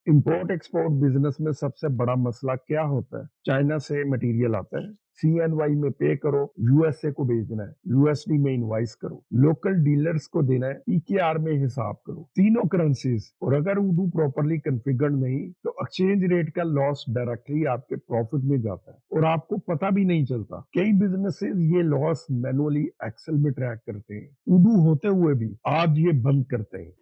Import export business में सबसे बड़ा मसला क्या होता है? चाइना से मटेरियल आता है, CNY में पे करो, यूएसए को भेजना है, यूएसडी में इनवाइस करो, लोकल डीलर्स को देना है, PKR में हिसाब करो, तीनों करेंसीज। और अगर उडू प्रॉपरली कॉन्फ़िगर्ड नहीं तो एक्सचेंज रेट का लॉस डायरेक्टली आपके प्रॉफिट में जाता है और आपको पता भी नहीं चलता। कई बिजनेसेस ये लॉस मैनुअली एक्सेल में ट्रैक करते हैं, उडू होते हुए भी आज ये बंद करते हैं।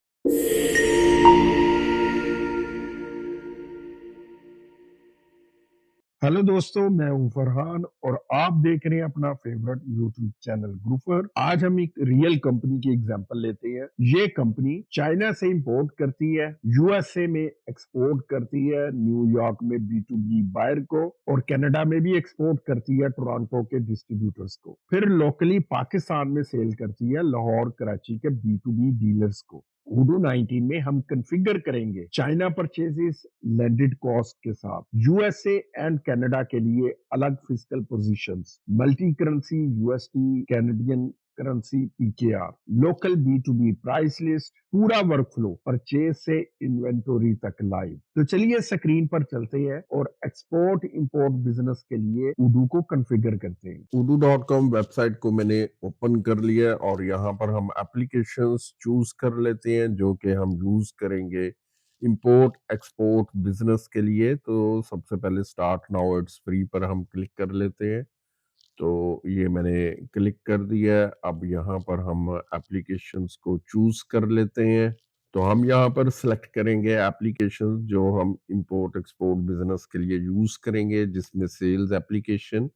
हेलो दोस्तों, मैं हूं फरहान और आप देख रहे हैं अपना फेवरेट यूट्यूब चैनल ग्रुफर। आज हम एक रियल कंपनी की एग्जांपल लेते हैं। ये कंपनी चाइना से इंपोर्ट करती है, यूएसए में एक्सपोर्ट करती है, न्यूयॉर्क में B2B बायर को, और कनाडा में भी एक्सपोर्ट करती है टोरंटो के डिस्ट्रीब्यूटर्स को। फिर लोकली पाकिस्तान में सेल करती है लाहौर कराची के B2B डीलर्स को। उडू 19 में हम कॉन्फ़िगर करेंगे चाइना परचेजेस लैंडेड कॉस्ट के साथ, यूएसए एंड कनाडा के लिए अलग physical positions, multi currency USD, Canadian currency PKR, local B2B price list, पूरा वर्कफ्लो परचेज से इन्वेंटरी तक लाइव। तो चलिए स्क्रीन पर चलते हैं और एक्सपोर्ट इंपोर्ट बिजनेस के लिए उडू को कॉन्फ़िगर करते हैं। udu.com वेबसाइट को मैंने ओपन कर लिया और यहाँ पर हम एप्लीकेशंस चूज कर लेते हैं जो कि हम यूज करेंगे इंपोर्ट एक्सपोर्ट बिजनेस के लिए। तो सबसे पहले स्टार्ट नाउ इट्स फ्री पर हम क्लिक कर लेते हैं। तो ये मैंने क्लिक कर दिया है। अब यहाँ पर हम एप्लीकेशंस को चूज कर लेते हैं। तो हम यहाँ पर सिलेक्ट करेंगे एप्लीकेशन जो हम इंपोर्ट एक्सपोर्ट बिजनेस के लिए यूज करेंगे, जिसमें सेल्स एप्लीकेशन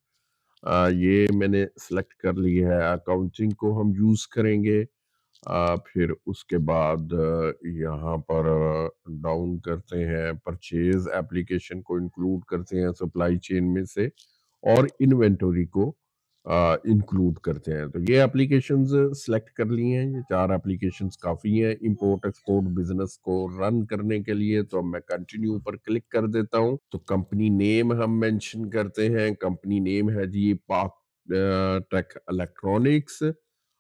ये मैंने सिलेक्ट कर ली है। अकाउंटिंग को हम यूज करेंगे। फिर उसके बाद यहाँ पर डाउन करते हैं, परचेज एप्लीकेशन को इंक्लूड करते हैं सप्लाई चेन में से, और इन्वेंटरी को इंक्लूड करते हैं। तो ये एप्लीकेशंस सिलेक्ट कर लिए हैं। ये 4 एप्लीकेशंस काफ़ी हैं इंपोर्ट एक्सपोर्ट बिजनेस को रन करने के लिए। तो अब मैं कंटिन्यू पर क्लिक कर देता हूँ। तो कंपनी नेम हम मेंशन करते हैं। कंपनी नेम है जी पाक टेक इलेक्ट्रॉनिक्स।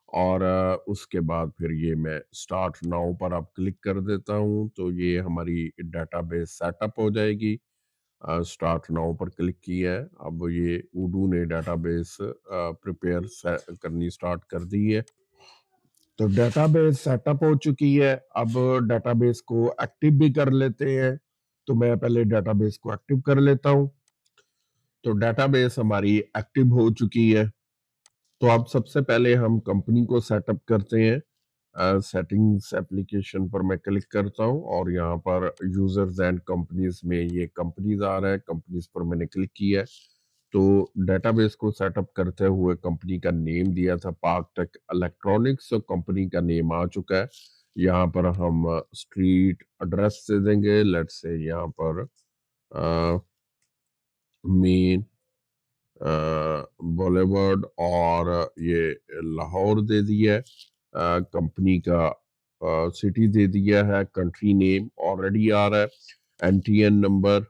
और उसके बाद फिर ये मैं स्टार्ट नाउ पर अब क्लिक कर देता हूँ। तो ये हमारी डेटाबेस सेटअप हो जाएगी। स्टार्ट नाउ पर क्लिक किया है। अब ये उडू ने डेटाबेस प्रिपेयर करनी स्टार्ट कर दी है। तो डेटाबेस सेटअप हो चुकी है। अब डेटाबेस को एक्टिव भी कर लेते हैं। तो मैं पहले डेटाबेस को एक्टिव कर लेता हूँ। तो डेटाबेस हमारी एक्टिव हो चुकी है। तो अब सबसे पहले हम कंपनी को सेटअप करते हैं। सेटिंग्स एप्लीकेशन पर मैं क्लिक करता हूँ और यहाँ पर यूजर्स एंड कंपनीज में ये कंपनीज आ रहा है। कंपनीज पर मैंने क्लिक किया है। तो डेटाबेस को सेटअप करते हुए कंपनी का नेम दिया था पार्क टेक इलेक्ट्रॉनिक्स। तो कंपनी का नेम आ चुका है। यहाँ पर हम स्ट्रीट एड्रेस दे देंगे। लेट्स से यहाँ पर मेन बॉलीवुड, और ये लाहौर दे दिया है। कंपनी का सिटी दे दिया है। कंट्री नेम ऑलरेडी आ रहा है। NTN नंबर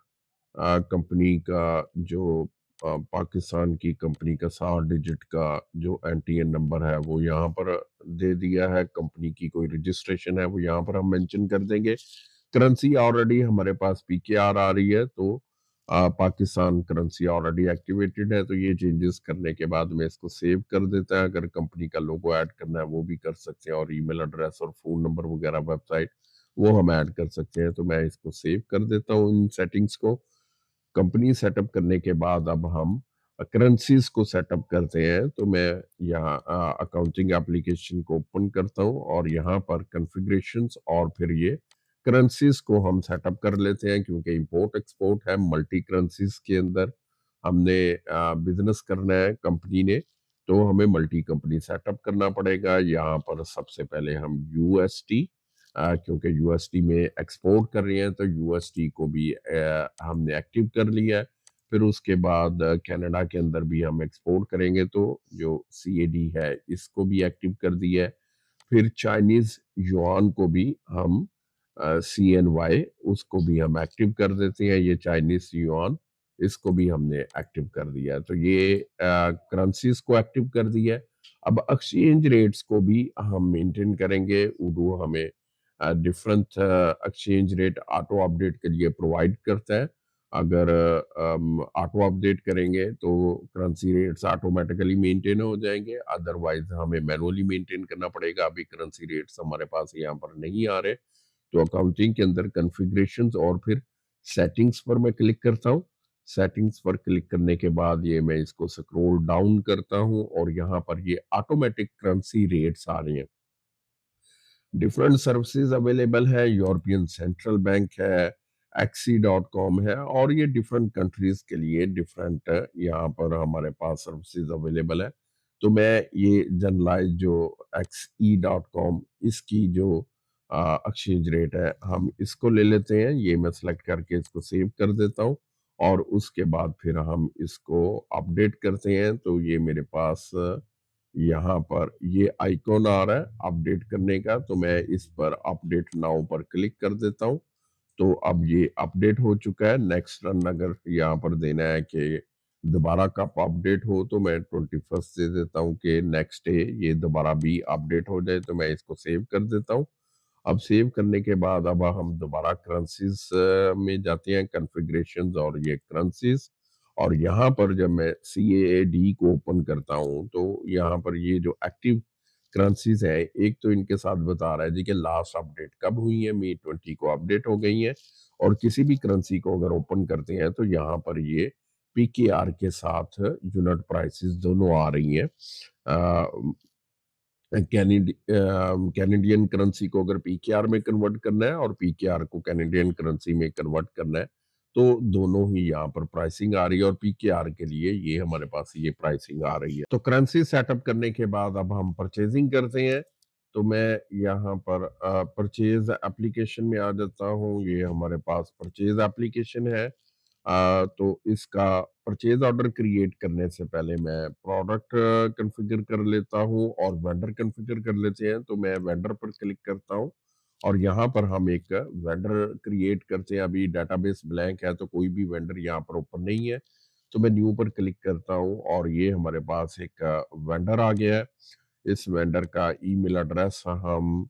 कंपनी का जो पाकिस्तान की कंपनी का 7 डिजिट का जो NTN नंबर है वो यहाँ पर दे दिया है। कंपनी की कोई रजिस्ट्रेशन है वो यहाँ पर हम मेंशन कर देंगे। करेंसी ऑलरेडी हमारे पास PKR आ रही है। तो पाकिस्तान करेंसी ऑलरेडी एक्टिवेटेड है। तो ये चेंजेस करने के बाद में इसको सेव कर देता है। अगर कंपनी का लोगो ऐड करना है वो भी कर सकते हैं, और ईमेल एड्रेस और फोन नंबर वगैरह वेबसाइट वो हम ऐड कर सकते हैं। तो मैं इसको सेव कर देता हूँ इन सेटिंग्स को। कंपनी सेटअप करने के बाद अब हम करेंसीज को सेटअप करते हैं। तो मैं यहाँ अकाउंटिंग एप्लीकेशन को ओपन करता हूँ और यहाँ पर कॉन्फ़िगरेशंस और फिर ये करेंसीज को हम सेटअप कर लेते हैं, क्योंकि इंपोर्ट एक्सपोर्ट है मल्टी करेंसीज के अंदर हमने बिजनेस करना है कंपनी ने। तो हमें मल्टी कंपनी सेटअप करना पड़ेगा। यहाँ पर सबसे पहले हम USD, क्योंकि USD में एक्सपोर्ट कर रहे हैं तो USD को भी हमने एक्टिव कर लिया है। फिर उसके बाद कनाडा के अंदर भी हम एक्सपोर्ट करेंगे तो जो CAD है इसको भी एक्टिव कर दिया है। फिर चाइनीज युआन को भी हम CNY उसको भी हम एक्टिव कर देते हैं। ये चाइनीज युआन इसको भी हमने एक्टिव कर दिया है। तो ये करेंसीज को एक्टिव कर दिया है। अब एक्सचेंज रेट्स को भी हम मेंटेन करेंगे। उडू हमें different exchange rate auto update के लिए प्रोवाइड करता है। अगर ऑटो अपडेट करेंगे तो करेंसी रेट्स ऑटोमेटिकली मेंटेन हो जाएंगे, अदरवाइज हमें मैनुअली मेंटेन करना पड़ेगा। अभी करेंसी रेट्स हमारे पास यहाँ पर नहीं आ रहे, तो अकाउंटिंग के अंदर कॉन्फ़िगरेशंस और फिर सेटिंग्स पर मैं क्लिक करता हूँ। सेटिंग्स पर क्लिक करने के बाद ये मैं इसको स्क्रॉल डाउन करता हूँ और यहाँ पर ये ऑटोमेटिक करेंसी रेट्स आ रही हैं। डिफरेंट सर्विसेज अवेलेबल है, यूरोपियन सेंट्रल बैंक है, एक्सी.com है, और ये डिफरेंट कंट्रीज के लिए डिफरेंट यहाँ पर हमारे पास सर्विसेज अवेलेबल है। तो मैं ये जनरलाइज जो XE.com इसकी जो एक्सचेंज रेट है हम इसको ले लेते हैं। ये मैं सेलेक्ट करके इसको सेव कर देता हूँ और उसके बाद फिर हम इसको अपडेट करते हैं। तो ये मेरे पास यहाँ पर ये आइकॉन आ रहा है अपडेट करने का, तो मैं इस पर अपडेट नाउ पर क्लिक कर देता हूँ। तो अब ये अपडेट हो चुका है। नेक्स्ट रन अगर यहाँ पर देना है कि दोबारा कब अपडेट हो, तो मैं 21 दे देता हूँ कि नेक्स्ट डे ये दोबारा भी अपडेट हो जाए। तो मैं इसको सेव कर देता हूँ। अब सेव करने के बाद अब हम दोबारा करेंसीज में जाते हैं, कॉन्फ़िगरेशंस और ये करेंसीज। और यहाँ पर जब मैं CAAD को ओपन करता हूँ तो यहाँ पर ये जो एक्टिव करेंसीज है, एक तो इनके साथ बता रहा है जी कि लास्ट अपडेट कब हुई है, May 20 को अपडेट हो गई है। और किसी भी करेंसी को अगर ओपन करते हैं तो यहाँ पर ये PKR के साथ यूनिट प्राइसेस दोनों आ रही हैं। कैनेडियन करेंसी को अगर पीकेआर में कन्वर्ट करना है और पीकेआर को कैनेडियन करेंसी में कन्वर्ट करना है, तो दोनों ही यहाँ पर प्राइसिंग आ रही है और पीकेआर के लिए ये हमारे पास ये प्राइसिंग आ रही है। तो करेंसी सेटअप करने के बाद अब हम परचेजिंग करते हैं। तो मैं यहाँ पर परचेज एप्लीकेशन में आ जाता हूँ। ये हमारे पास परचेज एप्लीकेशन है। तो इसका परचेज ऑर्डर क्रिएट करने से पहले मैं प्रोडक्ट कॉन्फ़िगर कर लेता हूँ और वेंडर कॉन्फ़िगर कर लेते हैं। तो मैं वेंडर पर क्लिक करता हूँ और यहाँ पर हम एक वेंडर क्रिएट करते हैं। अभी डेटाबेस ब्लैंक है तो कोई भी वेंडर यहाँ पर ओपन नहीं है। तो मैं न्यू पर क्लिक करता हूँ और ये हमारे पास एक वेंडर आ गया है। इस वेंडर का ईमेल एड्रेस हम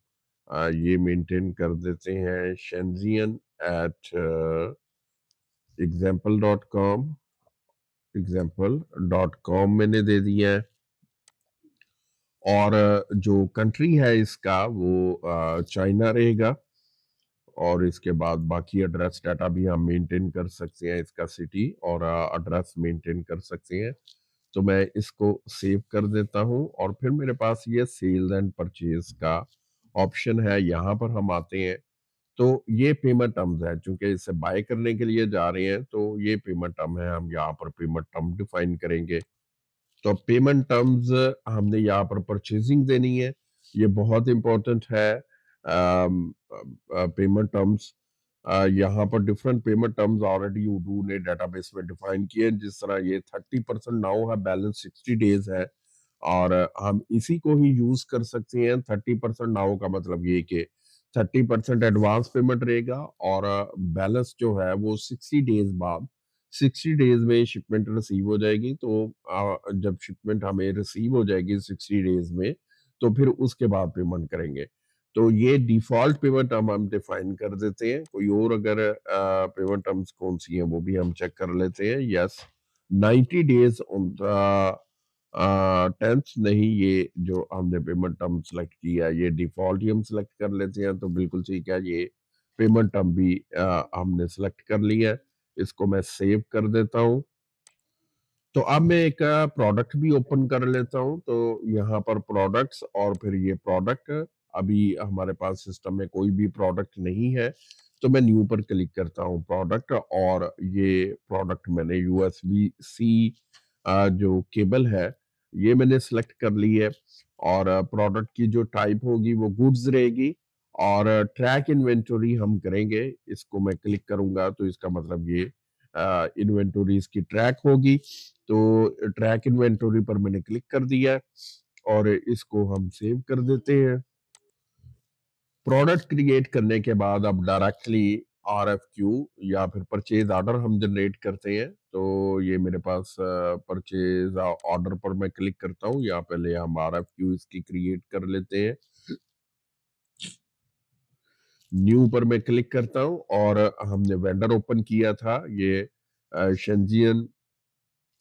ये मेंटेन कर देते हैं, shenzian@example.com। example.com मैंने दे दिया है। और जो कंट्री है इसका वो चाइना रहेगा। और इसके बाद बाकी एड्रेस डाटा भी हम मेंटेन कर सकते हैं, इसका सिटी और एड्रेस मेंटेन कर सकते हैं। तो मैं इसको सेव कर देता हूँ और फिर मेरे पास ये सेल एंड परचेज का ऑप्शन है। यहाँ पर हम आते हैं तो ये पेमेंट टर्म्स है, चूंकि इसे बाय करने के लिए जा रहे हैं तो ये पेमेंट टर्म है। हम यहाँ पर पेमेंट टर्म डिफाइन करेंगे। तो पेमेंट टर्म्स हमने यहाँ पर परचेजिंग देनी है, ये बहुत इंपॉर्टेंट है। पेमेंट टर्म्स यहाँ पर डिफरेंट पेमेंट टर्म्स ऑलरेडी उडू ने डेटाबेस में डिफाइन किए हैं। जिस तरह ये 30% नाउ है, बैलेंस 60 डेज है और हम इसी को ही यूज कर सकते हैं। 30% नाउ का मतलब ये कि 30% एडवांस पेमेंट रहेगा और बैलेंस जो है वो 60 डेज बाद, 60 डेज में शिपमेंट रिसीव हो जाएगी। तो जब शिपमेंट हमें रिसीव हो जाएगी 60 डेज में, तो फिर उसके बाद पेमेंट करेंगे। तो ये डिफॉल्ट पेमेंट हम डिफाइन कर देते हैं। कोई और अगर पेमेंट टर्म्स कौन सी हैं वो भी हम चेक कर लेते हैं। Yes, 90 days on the 10th, नहीं, ये जो हमने पेमेंट टर्म सेलेक्ट किया ये डिफॉल्ट ही हम सेलेक्ट कर लेते हैं। तो बिल्कुल ठीक है, ये पेमेंट टर्म भी हमने सेलेक्ट कर लिया है। इसको मैं सेव कर देता हूँ। तो अब मैं एक प्रोडक्ट भी ओपन कर लेता हूँ। तो यहाँ पर प्रोडक्ट्स और फिर ये प्रोडक्ट, अभी हमारे पास सिस्टम में कोई भी प्रोडक्ट नहीं है। तो मैं न्यू पर क्लिक करता हूँ प्रोडक्ट, और ये प्रोडक्ट मैंने USB-C जो केबल है ये मैंने सेलेक्ट कर ली है। और प्रोडक्ट की जो टाइप होगी वो गुड्स रहेगी और ट्रैक इन्वेंटरी हम करेंगे। इसको मैं क्लिक करूंगा तो इसका मतलब ये इन्वेंटरी इसकी ट्रैक होगी। तो ट्रैक इन्वेंटरी पर मैंने क्लिक कर दिया है और इसको हम सेव कर देते हैं। प्रोडक्ट क्रिएट करने के बाद अब डायरेक्टली RFQ या फिर परचेज ऑर्डर हम जनरेट करते हैं। तो ये मेरे पास परचेज ऑर्डर पर मैं क्लिक करता हूँ। या पहले हम RFQ इसकी क्रिएट कर लेते हैं। न्यू पर मैं क्लिक करता हूँ और हमने वेंडर ओपन किया था, ये शेंजियन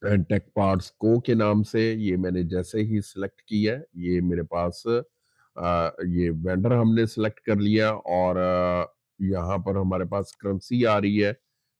टेक पार्ट्स को के नाम से। ये मैंने जैसे ही सिलेक्ट किया, ये मेरे पास ये वेंडर हमने सिलेक्ट कर लिया और यहाँ पर हमारे पास करेंसी आ रही है।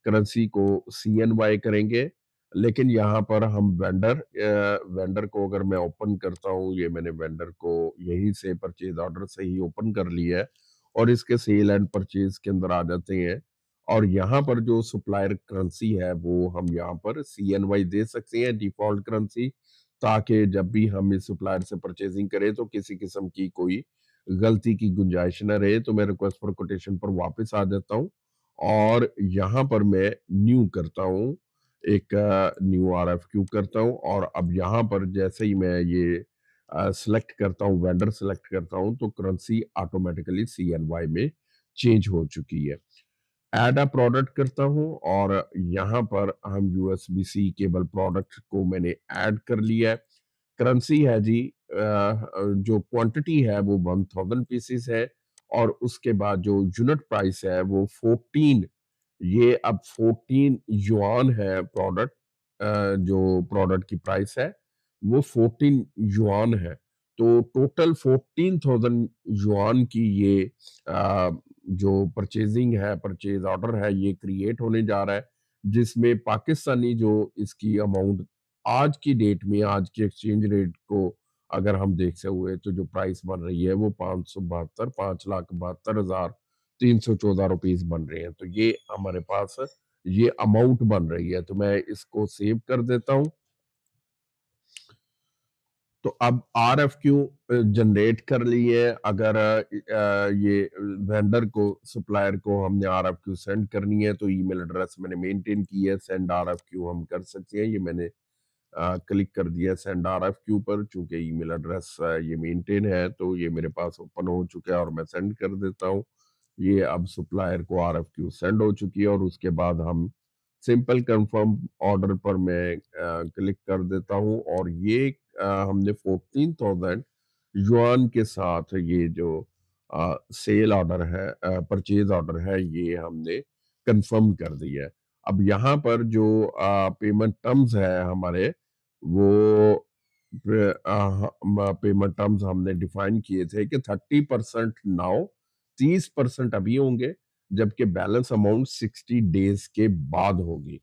करेंसी को CNY करेंगे, लेकिन यहाँ पर हम वेंडर को अगर मैं ओपन करता हूँ, ये मैंने वेंडर को यहीं से परचेज ऑर्डर से ही ओपन कर लिया है और इसके सेल एंड परचेज के अंदर आ जाते हैं। और यहाँ पर जो सप्लायर करेंसी है वो हम यहाँ पर CNY दे सकते हैं डिफॉल्ट करेंसी, ताकि जब भी हम इस सप्लायर से परचेजिंग करें तो किसी किस्म की कोई गलती की गुंजाइश ना रहे। तो मैं रिक्वेस्ट फॉर कोटेशन पर वापस आ जाता हूँ और यहाँ पर मैं न्यू करता हूँ, एक न्यू RFQ करता हूँ और अब यहाँ पर जैसे ही मैं ये सिलेक्ट करता हूँ, वेंडर सिलेक्ट करता हूँ, तो करेंसी ऑटोमेटिकली CNY में चेंज हो चुकी है। ऐड अ प्रोडक्ट करता हूँ और यहाँ पर हम USB-C केबल प्रोडक्ट को मैंने ऐड कर लिया है। करेंसी है जी, जो क्वांटिटी है वो 1000 पीसेस है और उसके बाद जो यूनिट प्राइस है वो 14, ये अब 14 युआन है प्रोडक्ट, जो प्रोडक्ट की प्राइस है वो 14 युआन है। तो टोटल 14,000 युआन की ये जो परचेजिंग है, परचेज ऑर्डर है, ये क्रिएट होने जा रहा है, जिसमें पाकिस्तानी जो इसकी अमाउंट आज की डेट में, आज के एक्सचेंज रेट को अगर हम देखते हुए, तो जो प्राइस बन रही है वो 572 5,72,314 रुपीस बन रहे हैं। तो ये हमारे पास ये अमाउंट बन रही है, तो मैं इसको सेव कर देता हूँ। तो अब RFQ जनरेट कर लिए। अगर ये वेंडर को, सप्लायर को हमने RFQ सेंड करनी है तो ईमेल एड्रेस मैंने मेंटेन की है, सेंड RFQ हम कर सकते हैं। ये मैंने क्लिक कर दिया सेंड RFQ पर, चूंकि ईमेल एड्रेस ये मेंटेन है तो ये मेरे पास ओपन हो चुका है और मैं सेंड कर देता हूँ। ये अब सप्लायर को RFQ सेंड हो चुकी है और उसके बाद हम सिंपल कंफर्म ऑर्डर पर मैं क्लिक कर देता हूँ और ये हमने 14,000 युआन के साथ ये जो सेल ऑर्डर है, परचेज ऑर्डर है, ये हमने कंफर्म कर दिया है। अब यहाँ पर जो पेमेंट टर्म्स है हमारे, वो पेमेंट टर्म्स हमने डिफाइन किए थे कि 30% नाउ, 30% अभी होंगे, जबकि बैलेंस अमाउंट 60 डेज के बाद होगी।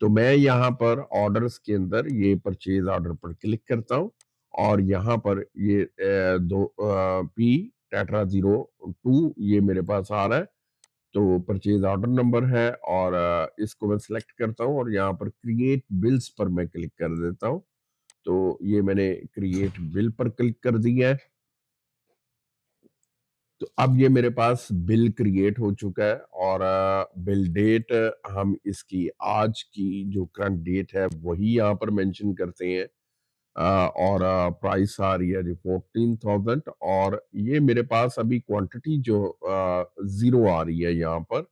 तो मैं यहाँ पर ऑर्डर्स के अंदर ये परचेज ऑर्डर पर क्लिक करता हूँ और यहाँ पर ये P टेट्रा 02 ये मेरे पास आ रहा है। तो परचेज ऑर्डर नंबर है और इसको मैं सिलेक्ट करता हूँ और यहाँ पर क्रिएट बिल्स पर मैं क्लिक कर देता हूँ। तो ये मैंने क्रिएट बिल पर क्लिक कर दिया है। तो अब ये मेरे पास बिल क्रिएट हो चुका है और बिल डेट हम इसकी आज की जो करंट डेट है वही यहाँ पर मेंशन करते हैं। और प्राइस आ रही है जी 14,000 और ये मेरे पास अभी क्वांटिटी जो जीरो आ रही है यहाँ पर,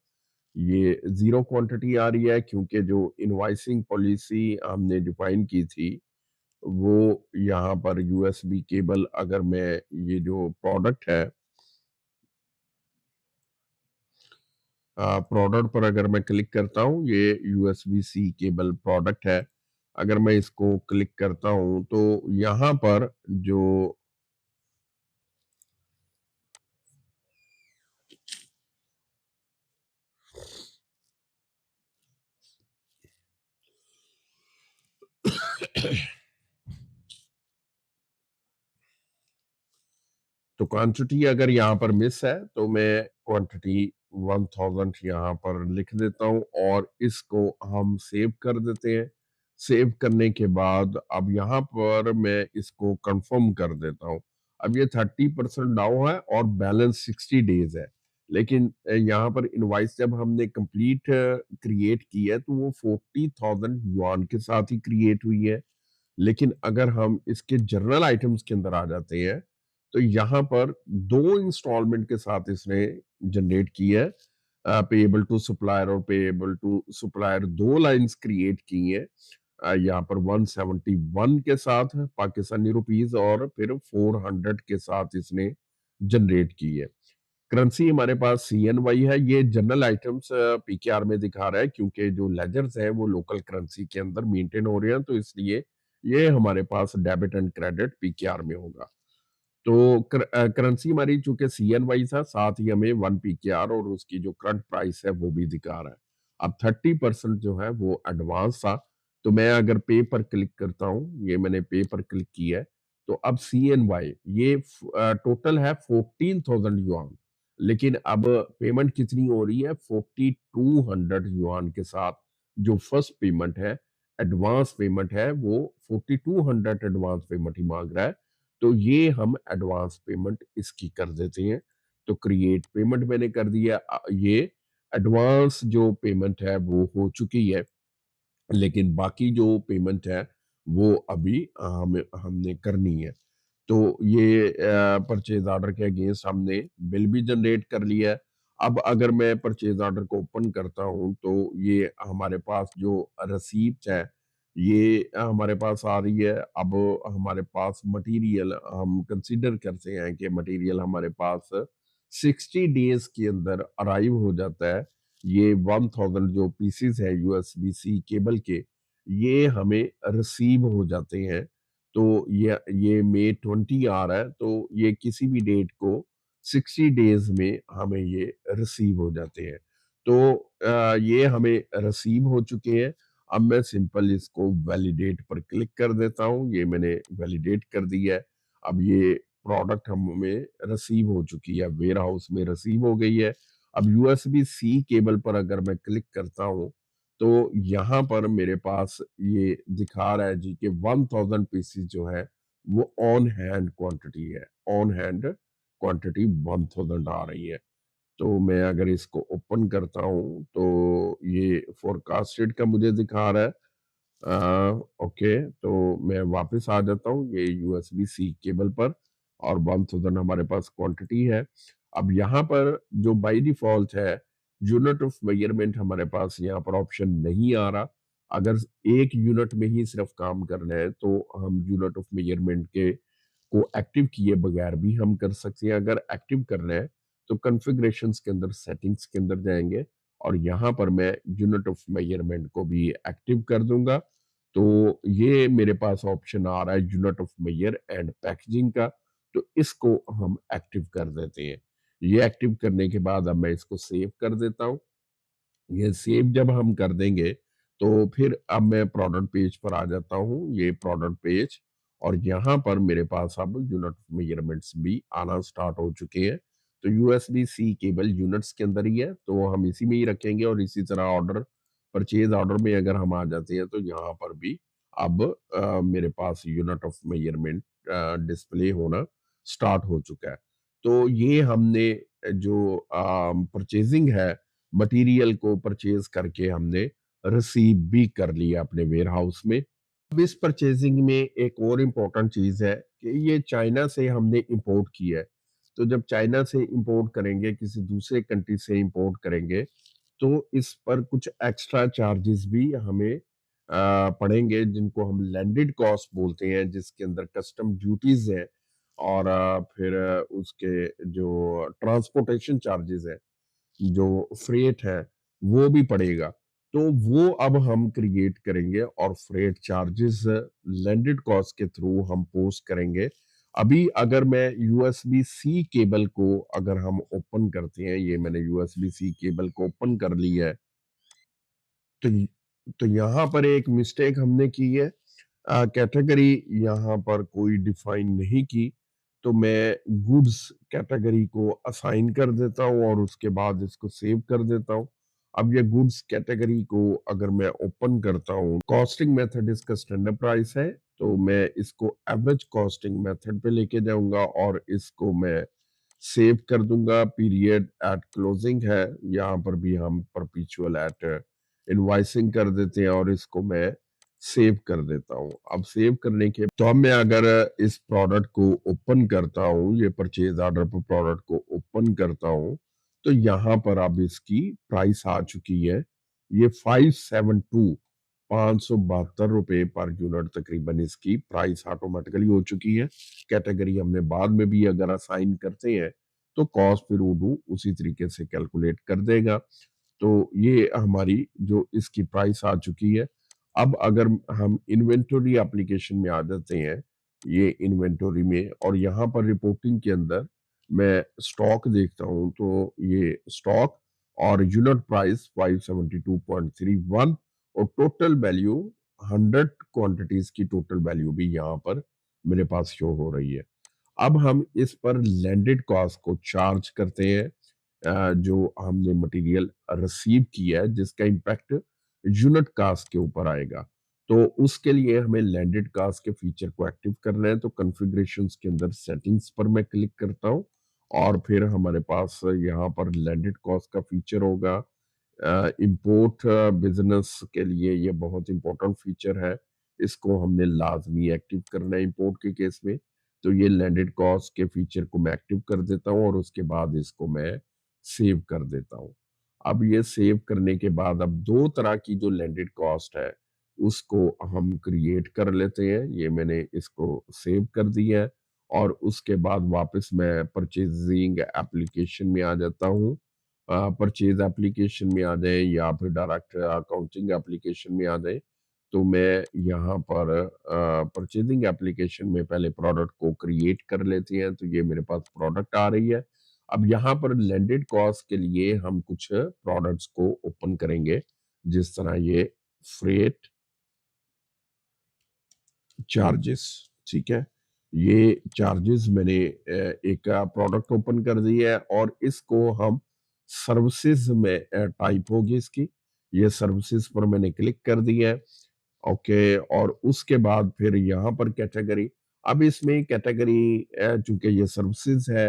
ये जीरो क्वांटिटी आ रही है क्योंकि जो इनवाइसिंग पॉलिसी हमने डिफाइन की थी वो यहाँ पर USB केबल, अगर मैं ये जो प्रोडक्ट है, प्रोडक्ट पर अगर मैं क्लिक करता हूँ, ये USB-C केबल प्रोडक्ट है। अगर मैं इसको क्लिक करता हूँ तो यहाँ पर जो तो क्वांटिटी अगर यहाँ पर मिस है तो मैं क्वांटिटी 1000 यहाँ पर लिख देता हूँ और इसको हम सेव कर देते हैं। सेव करने के बाद अब यहाँ पर मैं इसको कंफर्म कर देता हूँ। अब ये 30% डाउन है और बैलेंस 60 डेज है, लेकिन यहाँ पर इनवाइस जब हमने कंप्लीट क्रिएट की है तो वो 40,000 युआन के साथ ही क्रिएट हुई है। लेकिन अगर हम इसके जर्नल आइटम्स के अंदर आ जाते हैं तो यहाँ पर दो इंस्टॉलमेंट के साथ इसने जनरेट की है। पेएबल टू सप्लायर और पेएबल टू सप्लायर दो लाइंस क्रिएट की हैं। यहाँ पर 171 के साथ पाकिस्तानी रुपीस और फिर 400 के साथ इसने जनरेट की है। करेंसी हमारे पास CNY है, ये जनरल आइटम्स PKR में दिखा रहा है क्योंकि जो लेजर्स हैं वो लोकल करेंसी के अंदर मेंटेन हो रहे हैं, तो इसलिए ये हमारे पास डेबिट एंड क्रेडिट PKR में होगा। तो करेंसी हमारी चूंकि CNY था, साथ ही हमें 1 PKR और उसकी जो करंट प्राइस है वो भी दिखा रहा है। अब 30% जो है वो एडवांस था, तो मैं अगर पे पर क्लिक करता हूँ, ये मैंने पे पर क्लिक किया है, तो अब CNY ये टोटल है 14,000 युआन, लेकिन अब पेमेंट कितनी हो रही है 4200 युआन के साथ। जो फर्स्ट पेमेंट है, एडवांस पेमेंट है, वो 4200 एडवांस पेमेंट ही मांग रहा है, तो ये हम एडवांस पेमेंट इसकी कर देते हैं। तो क्रिएट पेमेंट मैंने कर दिया। ये एडवांस जो पेमेंट है वो हो चुकी है, लेकिन बाकी जो पेमेंट है वो अभी हमने करनी है। तो ये परचेज ऑर्डर के अगेंस्ट हमने बिल भी जनरेट कर लिया है। अब अगर मैं परचेज ऑर्डर को ओपन करता हूं, तो ये हमारे पास जो रसीप्ट है ये हमारे पास आ रही है। अब हमारे पास मटेरियल हम कंसीडर करते हैं कि मटेरियल हमारे पास 60 डेज के अंदर अराइव हो जाता है। ये 1000 जो पीसीस है USB-C केबल के, ये हमें रिसीव हो जाते हैं। तो ये May 20 आ रहा है, तो ये किसी भी डेट को 60 डेज में हमें ये रिसीव हो जाते हैं। तो ये हमें रिसीव हो चुके हैं। अब मैं सिंपल इसको वैलिडेट पर क्लिक कर देता हूँ। ये मैंने वैलिडेट कर दिया है। अब ये प्रोडक्ट हमें रिसीव हो चुकी है, वेयर हाउस में रिसीव हो गई है। अब USB-C केबल पर अगर मैं क्लिक करता हूँ, तो यहाँ पर मेरे पास ये दिखा रहा है जी कि 1000 पीसीस जो है वो ऑन हैंड क्वांटिटी है। ऑन हैंड क्वांटिटी 1000 आ रही है। तो मैं अगर इसको ओपन करता हूँ, तो ये फोरकास्टेड का मुझे दिखा रहा है। ओके, तो मैं वापस आ जाता हूँ ये USB-C केबल पर, और 1000 हमारे पास क्वांटिटी है। अब यहाँ पर जो बाय डिफॉल्ट है, यूनिट ऑफ मेजरमेंट हमारे पास यहाँ पर ऑप्शन नहीं आ रहा। अगर एक यूनिट में ही सिर्फ काम करना है, तो हम यूनिट ऑफ मेजरमेंट के को एक्टिव किए बगैर भी हम कर सकते हैं। अगर एक्टिव करना है, तो कॉन्फ़िगरेशंस के अंदर, सेटिंग्स के अंदर जाएंगे, और यहाँ पर मैं यूनिट ऑफ मेजरमेंट को भी एक्टिव कर दूंगा। तो ये मेरे पास ऑप्शन आ रहा है unit of measure and packaging का, तो इसको हम एक्टिव कर देते हैं। ये एक्टिव करने के बाद अब मैं इसको सेव कर देता हूँ। ये सेव जब हम कर देंगे, तो फिर अब मैं प्रोडक्ट पेज पर आ जाता हूँ, ये प्रोडक्ट पेज, और यहाँ पर मेरे पास अब यूनिट मेजरमेंट्स भी आना स्टार्ट हो चुके हैं। तो USB-C केबल यूनिट्स के अंदर ही है, तो हम इसी में ही रखेंगे, और इसी तरह ऑर्डर, परचेज ऑर्डर में अगर हम आ जाते हैं, तो यहाँ पर भी अब मेरे पास यूनिट ऑफ मेजरमेंट डिस्प्ले होना स्टार्ट हो चुका है। तो ये हमने जो परचेजिंग है, मटेरियल को परचेज करके हमने रिसीव भी कर लिया अपने वेयर हाउस में। अब इस परचेजिंग में एक और इम्पोर्टेंट चीज है कि ये चाइना से हमने इंपोर्ट किया है। तो जब चाइना से इंपोर्ट करेंगे, किसी दूसरे कंट्री से इंपोर्ट करेंगे, तो इस पर कुछ एक्स्ट्रा चार्जेस भी हमें पड़ेंगे, जिनको हम लैंडेड कॉस्ट बोलते हैं, जिसके अंदर कस्टम ड्यूटीज हैं, और फिर उसके जो ट्रांसपोर्टेशन चार्जेस है, जो फ्रेट है, वो भी पड़ेगा। तो वो अब हम क्रिएट करेंगे, और फ्रेट चार्जेस लैंडेड कॉस्ट के थ्रू हम पोस्ट करेंगे। अभी अगर मैं USB-C केबल को अगर हम ओपन करते हैं, ये मैंने USB-C केबल को ओपन कर लिया है, तो तो यहाँ पर एक मिस्टेक हमने की है। कैटेगरी यहाँ पर कोई डिफाइन नहीं की, तो मैं गुड्स कैटेगरी को असाइन कर देता हूँ, और उसके बाद इसको सेव कर देता हूँ। अब ये गुड्स कैटेगरी को अगर मैं ओपन करता हूँ, कॉस्टिंग मेथड इसका स्टैंडर्ड प्राइस है, तो मैं इसको एवरेज कॉस्टिंग मेथड पे लेके जाऊंगा, और इसको मैं सेव कर दूंगा। पीरियड एट क्लोजिंग है, यहाँ पर भी हम परपेचुअल एट इनवॉइसिंग कर देते हैं, और इसको मैं सेव कर देता हूँ। अब सेव करने के तो अब मैं अगर इस प्रोडक्ट को ओपन करता हूँ, ये परचेज ऑर्डर पर प्रोडक्ट को ओपन करता हूँ, तो यहाँ पर अब इसकी प्राइस आ चुकी है, ये 572 पर यूनिट तकरीबन इसकी प्राइस ऑटोमेटिकली हो चुकी है। कैटेगरी हमने बाद में भी अगर असाइन करते हैं, तो कॉस्ट फिर उडू उसी तरीके से कैलकुलेट कर देगा। तो ये हमारी जो इसकी प्राइस आ चुकी है। अब अगर हम इन्वेंटरी एप्लीकेशन में आ जाते हैं, ये इन्वेंटरी में, और यहाँ पर रिपोर्टिंग के अंदर मैं स्टॉक देखता हूँ, तो ये स्टॉक और यूनिट प्राइस 572.31 और टोटल वैल्यू 100 क्वांटिटीज की टोटल वैल्यू भी यहाँ पर मेरे पास शो हो रही है। अब हम इस पर लैंडेड कॉस्ट को चार्ज करते हैं, जो हमने मटेरियल रिसीव किया है जिसका इम्पैक्ट यूनिट कास्ट के ऊपर आएगा। तो उसके लिए हमें लैंडेड कास्ट के फीचर को एक्टिव करना है, तो कॉन्फ़िगरेशंस के अंदर सेटिंग्स पर मैं क्लिक करता हूँ और फिर हमारे पास यहाँ पर लैंडेड कॉस्ट का फीचर होगा। इंपोर्ट बिजनेस के लिए ये बहुत इंपॉर्टेंट फीचर है, इसको हमने लाजमी एक्टिव करना है इंपोर्ट के केस में। तो ये लैंडेड कॉस्ट के फीचर को मैं एक्टिव कर देता हूँ और उसके बाद इसको मैं सेव कर देता हूँ। अब ये सेव करने के बाद अब दो तरह की जो लैंडेड कॉस्ट है उसको हम क्रिएट कर लेते हैं। ये मैंने इसको सेव कर दिया है और उसके बाद वापस मैं परचेजिंग एप्लीकेशन में आ जाता हूँ। परचेज एप्लीकेशन में आ जाए या फिर डायरेक्ट अकाउंटिंग एप्लीकेशन में आ जाए, तो मैं यहाँ पर परचेजिंग एप्लीकेशन में पहले प्रोडक्ट को क्रिएट कर लेते हैं, तो ये मेरे पास प्रोडक्ट आ रही है। अब यहाँ पर लैंडेड कॉस्ट के लिए हम कुछ प्रोडक्ट्स को ओपन करेंगे, जिस तरह ये फ्रेट चार्जेस, ठीक है। ये चार्जेस मैंने एक प्रोडक्ट ओपन कर दी है और इसको हम सर्विसेज में टाइप होगी इसकी, ये सर्विसेज पर मैंने क्लिक कर दिया है। ओके, और उसके बाद फिर यहाँ पर कैटेगरी, अब इसमें कैटेगरी चूंकि ये सर्विसेज है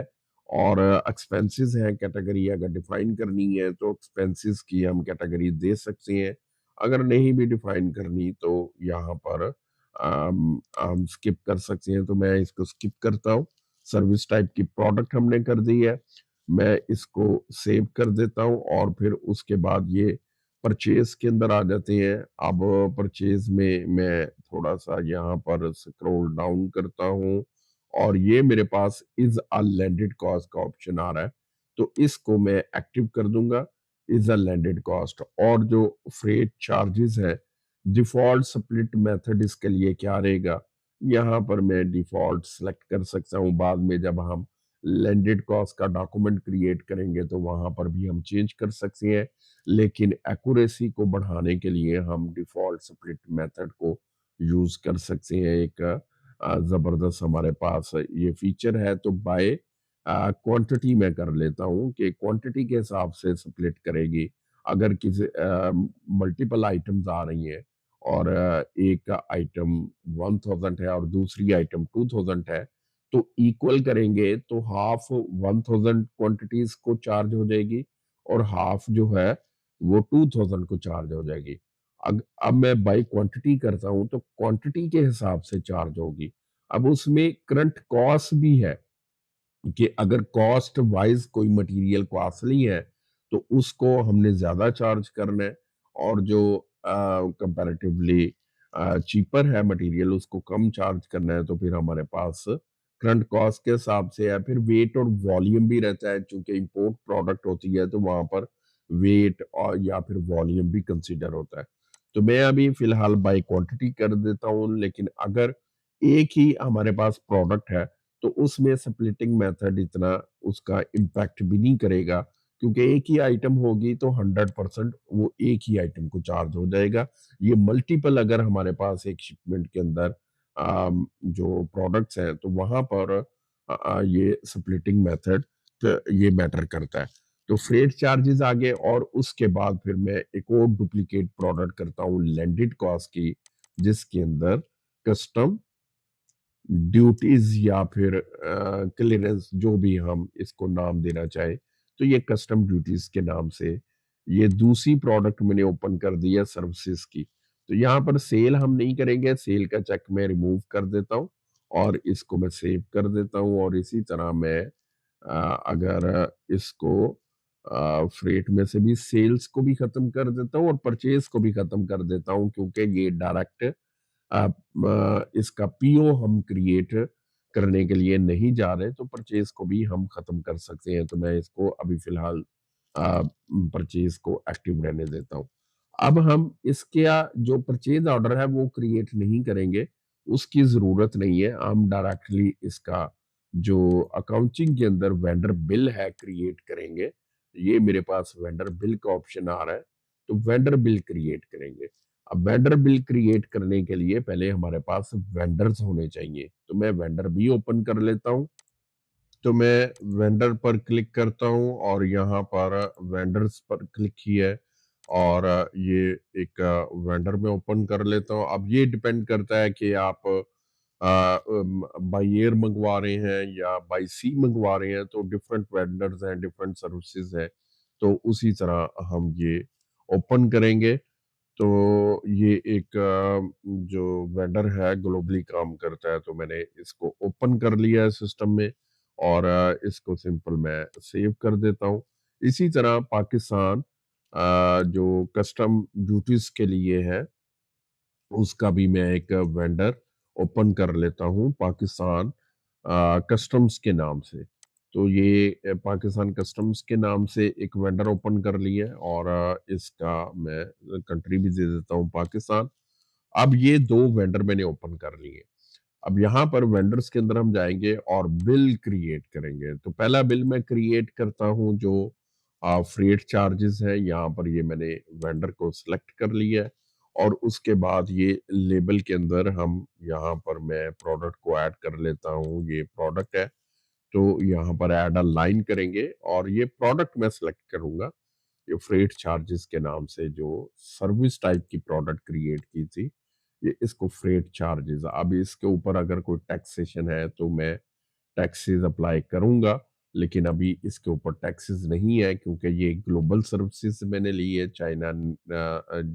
और एक्सपेंसेस है, कैटेगरी अगर डिफाइन करनी है तो एक्सपेंसेस की हम कैटेगरी दे सकते हैं। अगर नहीं भी डिफाइन करनी तो यहाँ पर हम स्किप कर सकते हैं, तो मैं इसको स्किप करता हूँ। सर्विस टाइप की प्रोडक्ट हमने कर दी है, मैं इसको सेव कर देता हूँ और फिर उसके बाद ये परचेज के अंदर आ जाते हैं। अब परचेज में मैं थोड़ा सा यहाँ पर स्क्रॉल डाउन करता हूँ और ये मेरे पास इज अ लैंडेड कॉस्ट का ऑप्शन आ रहा है, तो इसको मैं एक्टिव कर दूंगा, इज अ लैंडेड कॉस्ट। और जो फ्रेट चार्जेस है, डिफॉल्ट स्प्लिट मेथड इसके लिए क्या रहेगा, यहाँ पर मैं डिफॉल्ट सेलेक्ट कर सकता हूँ। बाद में जब हम लैंडेड कॉस्ट का डॉक्यूमेंट क्रिएट करेंगे तो वहां पर भी हम चेंज कर सकते हैं, लेकिन एक्यूरेसी को बढ़ाने के लिए हम डिफॉल्ट स्प्लिट मेथड को यूज कर सकते हैं। एक जबरदस्त हमारे पास ये फीचर है, तो बाय क्वांटिटी में कर लेता हूँ कि क्वांटिटी के हिसाब से स्प्लिट करेगी। अगर किसी मल्टीपल आइटम्स आ रही हैं और एक आइटम 1000 है और दूसरी आइटम 2000 है, तो इक्वल करेंगे तो हाफ 1000 क्वांटिटीज को चार्ज हो जाएगी और हाफ जो है वो 2000 को चार्ज हो जाएगी। अब मैं बाई क्वांटिटी करता हूं तो क्वांटिटी के हिसाब से चार्ज होगी। अब उसमें करंट कॉस्ट भी है कि अगर कॉस्ट वाइज कोई मटेरियल कॉस्टली है तो उसको हमने ज्यादा चार्ज करना है, और जो कंपैरेटिवली चीपर है मटेरियल उसको कम चार्ज करना है। तो फिर हमारे पास करंट कॉस्ट के हिसाब से है, फिर वेट और वॉल्यूम भी रहता है, क्योंकि इंपोर्ट प्रोडक्ट होती है तो वहां पर वेट और या फिर वॉल्यूम भी कंसीडर होता है। तो मैं अभी फिलहाल बाई क्वांटिटी कर देता हूँ, लेकिन अगर एक ही हमारे पास प्रोडक्ट है तो उसमें स्प्लिटिंग मेथड इतना उसका इम्पैक्ट भी नहीं करेगा, क्योंकि एक ही आइटम होगी तो 100% वो एक ही आइटम को चार्ज हो जाएगा। ये मल्टीपल अगर हमारे पास एक शिपमेंट के अंदर जो प्रोडक्ट्स हैं तो वहां पर ये स्प्लिटिंग मेथड ये मैटर करता है। तो फ्रेट चार्जेस आ गए और उसके बाद फिर मैं एक और डुप्लीकेट प्रोडक्ट करता हूँ लैंडेड कॉस्ट की, जिसके अंदर कस्टम ड्यूटीज या फिर क्लियरेंस, जो भी हम इसको नाम देना चाहे, तो ये कस्टम ड्यूटीज के नाम से ये दूसरी प्रोडक्ट मैंने ओपन कर दिया सर्विसेज की। तो यहाँ पर सेल हम नहीं करेंगे, सेल का चेक मैं रिमूव कर देता हूँ और इसको मैं सेव कर देता हूँ। और इसी तरह मैं अगर इसको फ्रेट में से भी सेल्स को भी खत्म कर देता हूँ और परचेज को भी खत्म कर देता हूँ, क्योंकि ये डायरेक्ट इसका पीओ हम क्रिएट करने के लिए नहीं जा रहे तो परचेज को भी हम खत्म कर सकते हैं। तो मैं इसको अभी फिलहाल परचेज को एक्टिव रहने देता हूँ। अब हम इसका जो परचेज ऑर्डर है वो क्रिएट नहीं करेंगे, उसकी ज़रूरत नहीं है। हम डायरेक्टली इसका जो अकाउंटिंग के अंदर वेंडर बिल है क्रिएट करेंगे। ये मेरे पास वेंडर बिल का ऑप्शन आ रहा है, तो वेंडर बिल क्रिएट करेंगे। अब वेंडर बिल क्रिएट करने के लिए पहले हमारे पास वेंडर्स होने चाहिए, तो मैं वेंडर भी ओपन कर लेता हूँ। तो मैं वेंडर पर क्लिक करता हूँ और यहाँ पर वेंडर्स पर क्लिक किया है और ये एक वेंडर में ओपन कर लेता हूँ। अब ये डिपेंड करता है कि आप बाई एयर मंगवा रहे हैं या बाई सी मंगवा रहे हैं, तो डिफरेंट वेंडर्स हैं, डिफरेंट सर्विसेज है, तो उसी तरह हम ये ओपन करेंगे। तो ये एक जो वेंडर है ग्लोबली काम करता है, तो मैंने इसको ओपन कर लिया है सिस्टम में और इसको सिंपल मैं सेव कर देता हूँ। इसी तरह पाकिस्तान जो कस्टम ड्यूटीज के लिए है, उसका भी मैं एक वेंडर ओपन कर लेता हूँ पाकिस्तान कस्टम्स के नाम से। तो ये पाकिस्तान कस्टम्स के नाम से एक वेंडर ओपन कर लिया है और इसका मैं कंट्री भी दे देता हूँ पाकिस्तान। अब ये 2 वेंडर मैंने ओपन कर लिए। अब यहाँ पर वेंडर्स के अंदर हम जाएँगे और बिल क्रिएट करेंगे। तो पहला बिल मैं क्रिएट करता हूँ जो फ्रेट चार्जेस है, यहाँ पर ये मैंने वेंडर को सिलेक्ट कर लिया है और उसके बाद ये लेबल के अंदर हम यहाँ पर मैं प्रोडक्ट को ऐड कर लेता हूँ, ये प्रोडक्ट है। तो यहाँ पर ऐड अ लाइन करेंगे और ये प्रोडक्ट मैं सिलेक्ट करूँगा। ये फ्रेट चार्जेस के नाम से जो सर्विस टाइप की प्रोडक्ट क्रिएट की थी, ये इसको फ्रेट चार्जेस। अब इसके ऊपर अगर कोई टैक्सेशन है तो मैं टैक्सेस अप्लाई करूंगा, लेकिन अभी इसके ऊपर टैक्सेस नहीं है क्योंकि ये ग्लोबल सर्विसेज मैंने ली है चाइना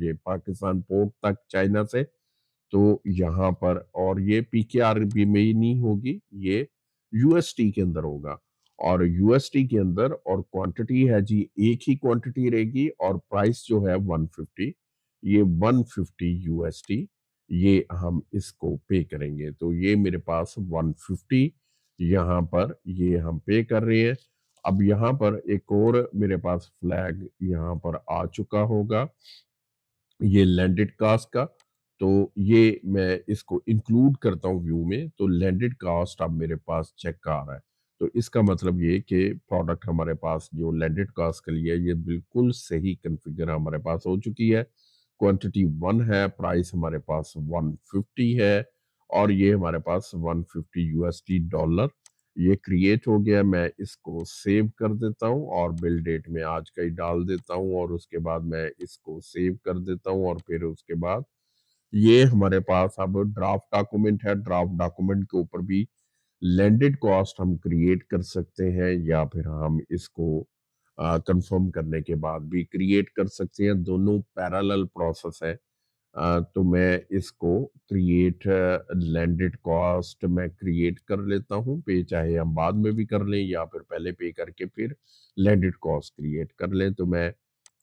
ये पाकिस्तान पोर्ट तक चाइना से। तो यहाँ पर और ये पीकेआरबी में ही नहीं होगी, ये यूएसटी के अंदर होगा और यूएसटी के अंदर और क्वांटिटी है जी एक ही क्वांटिटी रहेगी और प्राइस जो है 150, ये 150 यूएसटी ये हम इसको पे करेंगे। तो ये मेरे पास 150 यहाँ पर ये हम पे कर रहे हैं। अब यहाँ पर एक और मेरे पास फ्लैग यहाँ पर आ चुका होगा, ये लैंडेड कॉस्ट का। तो ये मैं इसको इंक्लूड करता हूँ व्यू में, तो लैंडेड कॉस्ट अब मेरे पास चेक आ रहा है। तो इसका मतलब ये कि प्रोडक्ट हमारे पास जो लैंडेड कॉस्ट के लिए ये बिल्कुल सही कॉन्फ़िगर हमारे पास हो चुकी है। क्वांटिटी 1 है, प्राइस हमारे पास 150 है और ये हमारे पास 150 यूएसडी डॉलर ये क्रिएट हो गया। मैं इसको सेव कर देता हूँ और बिल डेट में आज का ही डाल देता हूँ और उसके बाद मैं इसको सेव कर देता हूँ और फिर उसके बाद ये हमारे पास अब ड्राफ्ट डॉक्यूमेंट है। ड्राफ्ट डॉक्यूमेंट के ऊपर भी लैंडेड कॉस्ट हम क्रिएट कर सकते हैं या फिर हम इसको कंफर्म करने के बाद भी क्रिएट कर सकते हैं। दोनों पैरेलल प्रोसेस है। तो मैं इसको क्रिएट लैंडेड कॉस्ट मैं क्रिएट कर लेता हूँ। पे चाहे हम बाद में भी कर लें या फिर पहले पे करके फिर लैंडेड कॉस्ट क्रिएट कर लें। तो मैं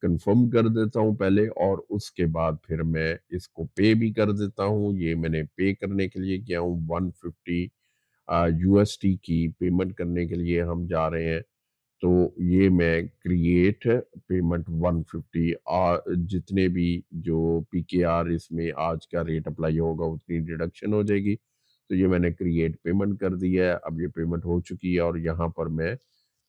कंफर्म कर देता हूँ पहले और उसके बाद फिर मैं इसको पे भी कर देता हूँ। ये मैंने पे करने के लिए किया हूँ 150 यूएसडी की पेमेंट करने के लिए हम जा रहे हैं। तो ये मैं क्रिएट पेमेंट 150 जितने भी जो पीकेआर इसमें आज का रेट अप्लाई होगा उतनी डिडक्शन हो जाएगी। तो ये मैंने क्रिएट पेमेंट कर दिया है। अब ये पेमेंट हो चुकी है और यहाँ पर मैं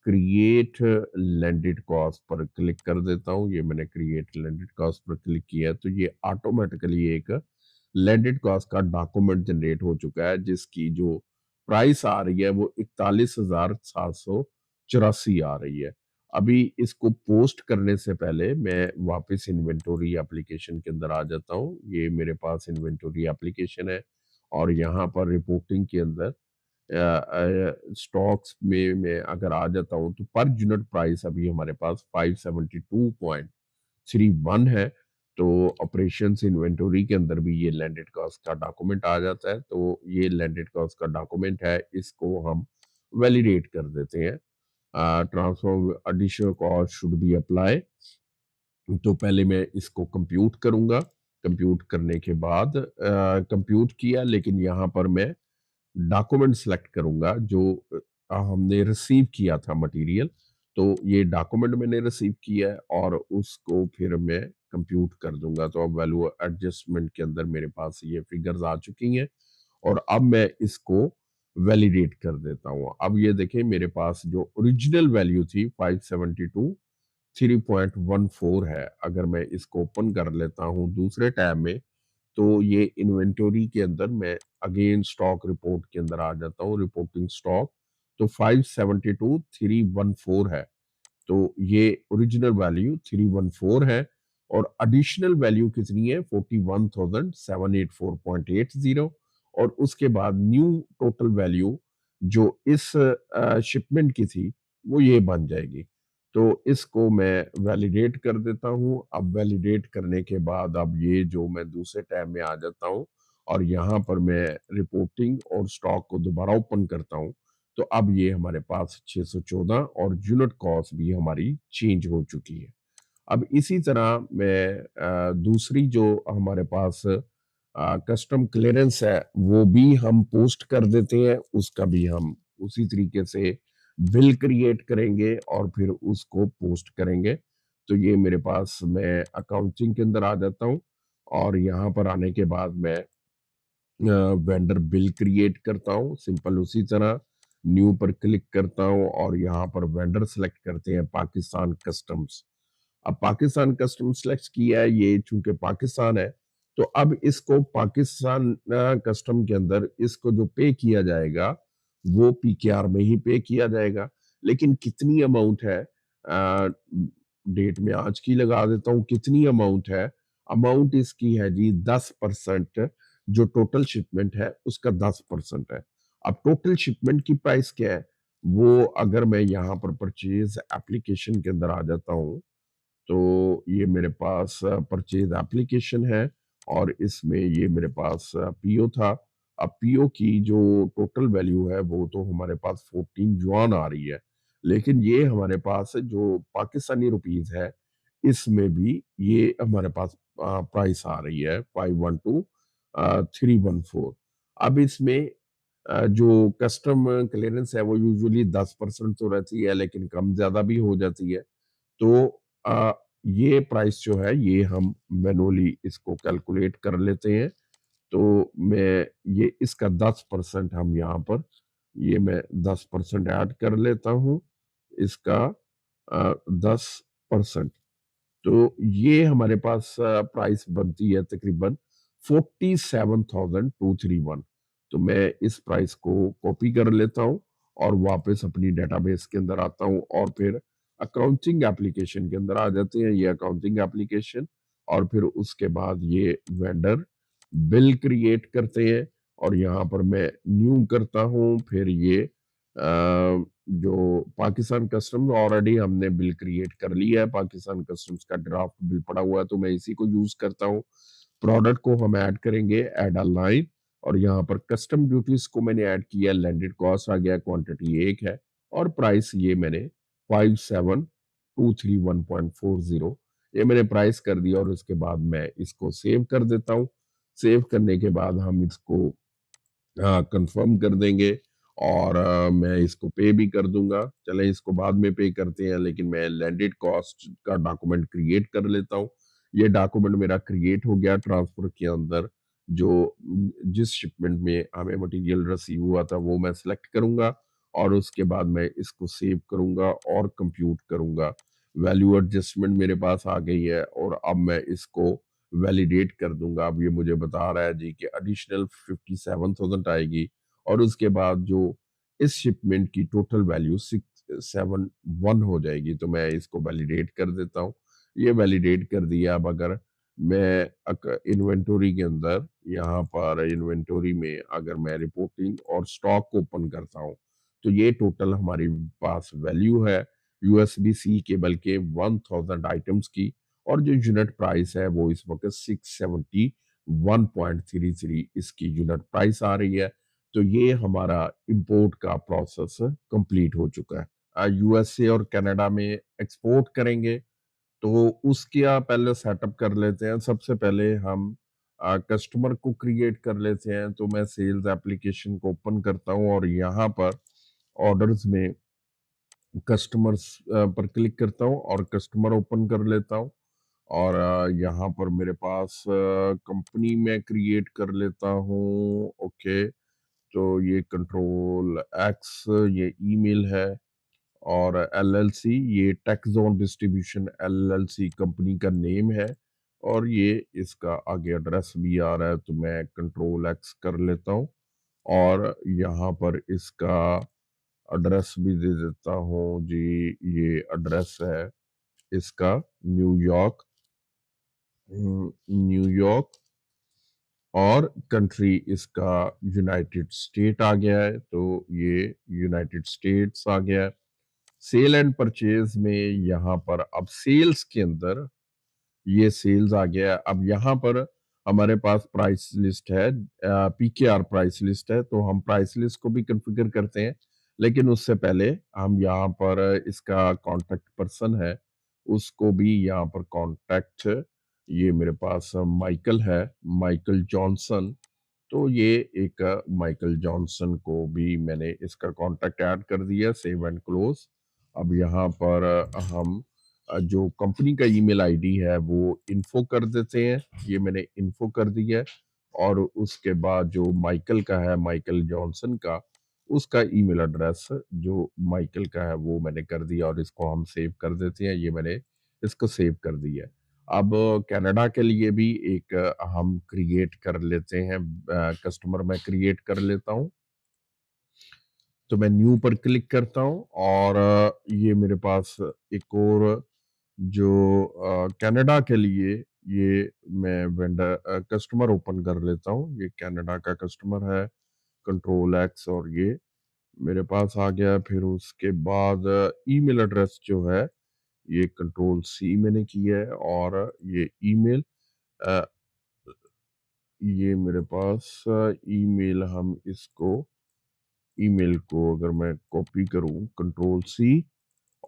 create landed cost per click कर देता हूँ। ये मैंने create landed cost per click किया है तो ये ऑटोमेटिकली एक लैंडेड कॉस्ट का डॉक्यूमेंट जनरेट हो चुका है जिसकी जो प्राइस आ रही है वो 41,784 आ रही है। अभी इसको पोस्ट करने से पहले मैं वापस इन्वेंटोरी एप्लीकेशन के अंदर आ जाता हूँ। ये मेरे पास इन्वेंटोरी एप्लीकेशन है और यहाँ पर रिपोर्टिंग के अंदर स्टॉक्स में मैं अगर आ जाता हूँ तो पर यूनिट प्राइस अभी हमारे पास 572.31 है। तो ऑपरेशंस इन्वेंटोरी के अंदर भी ये लैंडेड कॉस्ट का डॉक्यूमेंट आ जाता है। तो ये लैंडेड कॉस्ट का डॉक्यूमेंट है, इसको हम वैलिडेट कर देते हैं। Transfer additional cost should be apply. तो पहले मैं इसको कंप्यूट करूंगा। कंप्यूट करने के बाद कंप्यूट किया, लेकिन यहाँ पर मैं डॉक्यूमेंट सेलेक्ट करूँगा जो हमने रिसीव किया था मटेरियल। तो ये डॉक्यूमेंट मैंने रिसीव किया है और उसको फिर मैं कंप्यूट कर दूँगा। तो अब वैल्यू एडजस्टमेंट के अंदर मेरे पास ये फिगर्स आ चुकी हैं और अब मैं इसको वैलिडेट कर देता हूँ। अब ये देखिए मेरे पास जो ओरिजिनल वैल्यू थी 572 3.14 है। अगर मैं इसको ओपन कर लेता हूँ दूसरे टैब में, तो ये इन्वेंटरी के अंदर मैं अगेन स्टॉक रिपोर्ट के अंदर आ जाता हूँ, रिपोर्टिंग स्टॉक। तो 572,314 है। तो ये ओरिजिनल वैल्यू 314 है और एडिशनल वैल्यू कितनी है 41,784.80 और उसके बाद न्यू टोटल वैल्यू जो इस शिपमेंट की थी वो ये बन जाएगी। तो इसको मैं वैलिडेट कर देता हूँ। अब वैलिडेट करने के बाद अब ये जो मैं दूसरे टैब में आ जाता हूँ और यहाँ पर मैं रिपोर्टिंग और स्टॉक को दोबारा ओपन करता हूँ। तो अब ये हमारे पास 614 और यूनिट कॉस्ट भी हमारी चेंज हो चुकी है। अब इसी तरह मैं दूसरी जो हमारे पास कस्टम क्लियरेंस है वो भी हम पोस्ट कर देते हैं, उसका भी हम उसी तरीके से बिल क्रिएट करेंगे और फिर उसको पोस्ट करेंगे। तो ये मेरे पास मैं अकाउंटिंग के अंदर आ जाता हूँ और यहाँ पर आने के बाद मैं वेंडर बिल क्रिएट करता हूँ सिंपल उसी तरह न्यू पर क्लिक करता हूँ और यहाँ पर वेंडर सेलेक्ट करते हैं पाकिस्तान कस्टम्स। अब पाकिस्तान कस्टम सेलेक्ट किया है, ये चूंकि पाकिस्तान है तो अब इसको पाकिस्तान कस्टम के अंदर इसको जो पे किया जाएगा वो पीकेआर में ही पे किया जाएगा। लेकिन कितनी अमाउंट है, डेट में आज की लगा देता हूँ, कितनी अमाउंट है। अमाउंट इसकी है जी 10%। जो टोटल शिपमेंट है उसका 10% है। अब टोटल शिपमेंट की प्राइस क्या है, वो अगर मैं यहाँ पर परचेज एप्लीकेशन के अंदर आ जाता हूँ तो ये मेरे पास परचेज एप्लीकेशन है और इसमें ये मेरे पास पीओ था। अब पीओ की जो टोटल वैल्यू है वो तो हमारे पास 14 युआन आ रही है, लेकिन ये हमारे पास जो पाकिस्तानी रुपीस है इसमें भी ये हमारे पास प्राइस आ रही है 512,314। अब इसमें जो कस्टम क्लियरेंस है वो यूजुअली 10% तो रहती है लेकिन कम ज्यादा भी हो जाती है। तो अ, ये प्राइस जो है ये हम मैनुअली इसको कैलकुलेट कर लेते हैं। तो मैं ये इसका 10% हम यहाँ पर ये मैं 10% ऐड कर लेता हूँ इसका 10%। तो ये हमारे पास प्राइस बनती है तकरीबन 47,231। तो मैं इस प्राइस को कॉपी कर लेता हूँ और वापस अपनी डेटाबेस के अंदर आता हूँ और फिर अकाउंटिंग एप्लीकेशन के अंदर आ जाते हैं, ये अकाउंटिंग एप्लीकेशन। और फिर उसके बाद ये वेंडर बिल क्रिएट करते हैं और यहाँ पर मैं न्यू करता हूँ। फिर ये जो पाकिस्तान कस्टम्स ऑलरेडी हमने बिल क्रिएट कर लिया है, पाकिस्तान कस्टम्स का ड्राफ्ट बिल पड़ा हुआ है तो मैं इसी को यूज करता हूँ। प्रोडक्ट को हम ऐड करेंगे ऐड अ लाइन और यहाँ पर कस्टम ड्यूटीज को मैंने ऐड किया, लैंडेड कॉस्ट आ गया, क्वांटिटी एक है और प्राइस ये मैंने 57,231.40 ये मैंने प्राइस कर दिया और उसके बाद मैं इसको सेव कर देता हूँ। सेव करने के बाद हम इसको कंफर्म कर देंगे और मैं इसको पे भी कर दूंगा। चलें इसको बाद में पे करते हैं, लेकिन मैं लैंडेड कॉस्ट का डॉक्यूमेंट क्रिएट कर लेता हूँ। ये डॉक्यूमेंट मेरा क्रिएट हो गया ट्रांसफर के अंदर। जो जिस शिपमेंट में हमें मटेरियल रिसीव हुआ था वो मैं सिलेक्ट करूंगा और उसके बाद मैं इसको सेव करूंगा और कंप्यूट करूंगा। वैल्यू एडजस्टमेंट मेरे पास आ गई है और अब मैं इसको वैलिडेट कर दूंगा। अब ये मुझे बता रहा है जी कि एडिशनल 57,000 आएगी और उसके बाद जो इस शिपमेंट की टोटल वैल्यू 671 हो जाएगी। तो मैं इसको वैलिडेट कर देता हूँ। ये वैलिडेट कर दिया। अब अगर मैं इन्वेंटरी के अंदर यहाँ पर इन्वेंटरी में अगर मैं रिपोर्टिंग और स्टॉक को ओपन करता हूँ तो ये टोटल हमारी पास वैल्यू है यूएसबी सी केबल के 1000 आइटम्स की और जो यूनिट प्राइस है वो इस वक्त 671.33 इसकी यूनिट प्राइस आ रही है। तो ये हमारा इंपोर्ट का प्रोसेस कंप्लीट हो चुका है। यूएसए और कनाडा में एक्सपोर्ट करेंगे तो उसका पहले सेटअप कर लेते हैं। सबसे पहले हम कस्टमर को क्रिएट कर लेते हैं, तो मैं सेल्स एप्लीकेशन को ओपन करता हूँ और यहाँ पर ऑर्डर्स में कस्टमर्स पर क्लिक करता हूँ और कस्टमर ओपन कर लेता हूँ और यहाँ पर मेरे पास कंपनी में क्रिएट कर लेता हूँ। ओके, तो ये कंट्रोल एक्स, ये ईमेल है और एलएलसी, ये टेक्सोन डिस्ट्रीब्यूशन एलएलसी कंपनी का नेम है और ये इसका आगे एड्रेस भी आ रहा है, तो मैं कंट्रोल एक्स कर लेता हूँ और यहाँ पर इसका एड्रेस भी दे देता हूँ जी। ये एड्रेस है इसका न्यूयॉर्क, न्यूयॉर्क और कंट्री इसका यूनाइटेड स्टेट आ गया है, तो ये यूनाइटेड स्टेट्स आ गया है। सेल एंड परचेज में यहाँ पर अब सेल्स के अंदर ये सेल्स आ गया। अब यहाँ पर हमारे पास प्राइस लिस्ट है, पीकेआर प्राइस लिस्ट है, तो हम प्राइस लिस्ट को भी कॉन्फ़िगर करते हैं। लेकिन उससे पहले हम यहाँ पर इसका कॉन्टैक्ट पर्सन है, उसको भी यहाँ पर कॉन्टैक्ट, ये मेरे पास माइकल है, माइकल जॉनसन। तो ये एक माइकल जॉनसन को भी मैंने इसका कॉन्टैक्ट ऐड कर दिया, सेव एंड क्लोज। अब यहाँ पर हम जो कंपनी का ईमेल आईडी है वो इन्फो कर देते हैं, ये मैंने इन्फो कर दिया है और उसके बाद जो माइकल का है, माइकल जॉनसन का, उसका ईमेल एड्रेस जो माइकल का है वो मैंने कर दिया और इसको हम सेव कर देते हैं, ये मैंने इसको सेव कर दिया है। अब कनाडा के लिए भी एक हम क्रिएट कर लेते हैं, कस्टमर मैं क्रिएट कर लेता हूँ। तो मैं न्यू पर क्लिक करता हूँ और ये मेरे पास एक और जो कनाडा के लिए ये मैं वेंडर कस्टमर ओपन कर लेता हूँ। ये कनाडा का कस्टमर है, कंट्रोल एक्स और ये मेरे पास आ गया। फिर उसके बाद ईमेल एड्रेस जो है ये कंट्रोल सी मैंने किया है और ये ईमेल, अ, ये मेरे पास ईमेल, हम इसको ईमेल को अगर मैं कॉपी करूं कंट्रोल सी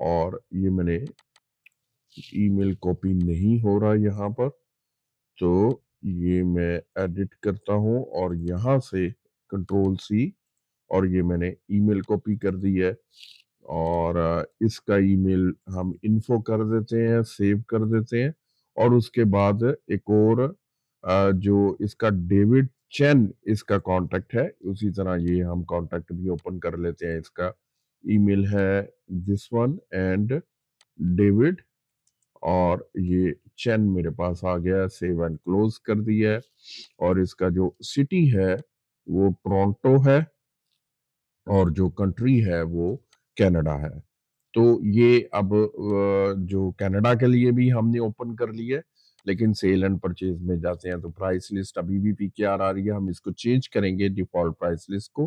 और ये मैंने ईमेल कॉपी नहीं हो रहा यहाँ पर, तो ये मैं एडिट करता हूँ और यहाँ से कंट्रोल सी और ये मैंने ईमेल कॉपी कर दी है और इसका ईमेल हम इन्फो कर देते हैं, सेव कर देते हैं और उसके बाद एक और जो इसका डेविड चैन इसका कांटेक्ट है, उसी तरह ये हम कांटेक्ट भी ओपन कर लेते हैं। इसका ईमेल है दिस वन एंड डेविड और ये चैन मेरे पास आ गया, सेव एंड क्लोज कर दिया है और इसका जो सिटी है वो टोरंटो है और जो कंट्री है वो कनाडा है। तो ये अब जो कनाडा के लिए भी हमने ओपन कर लिया है, लेकिन सेल एंड परचेज में जाते हैं तो प्राइस लिस्ट अभी भी पीकेआर आ रही है। हम इसको चेंज करेंगे डिफॉल्ट प्राइस लिस्ट को,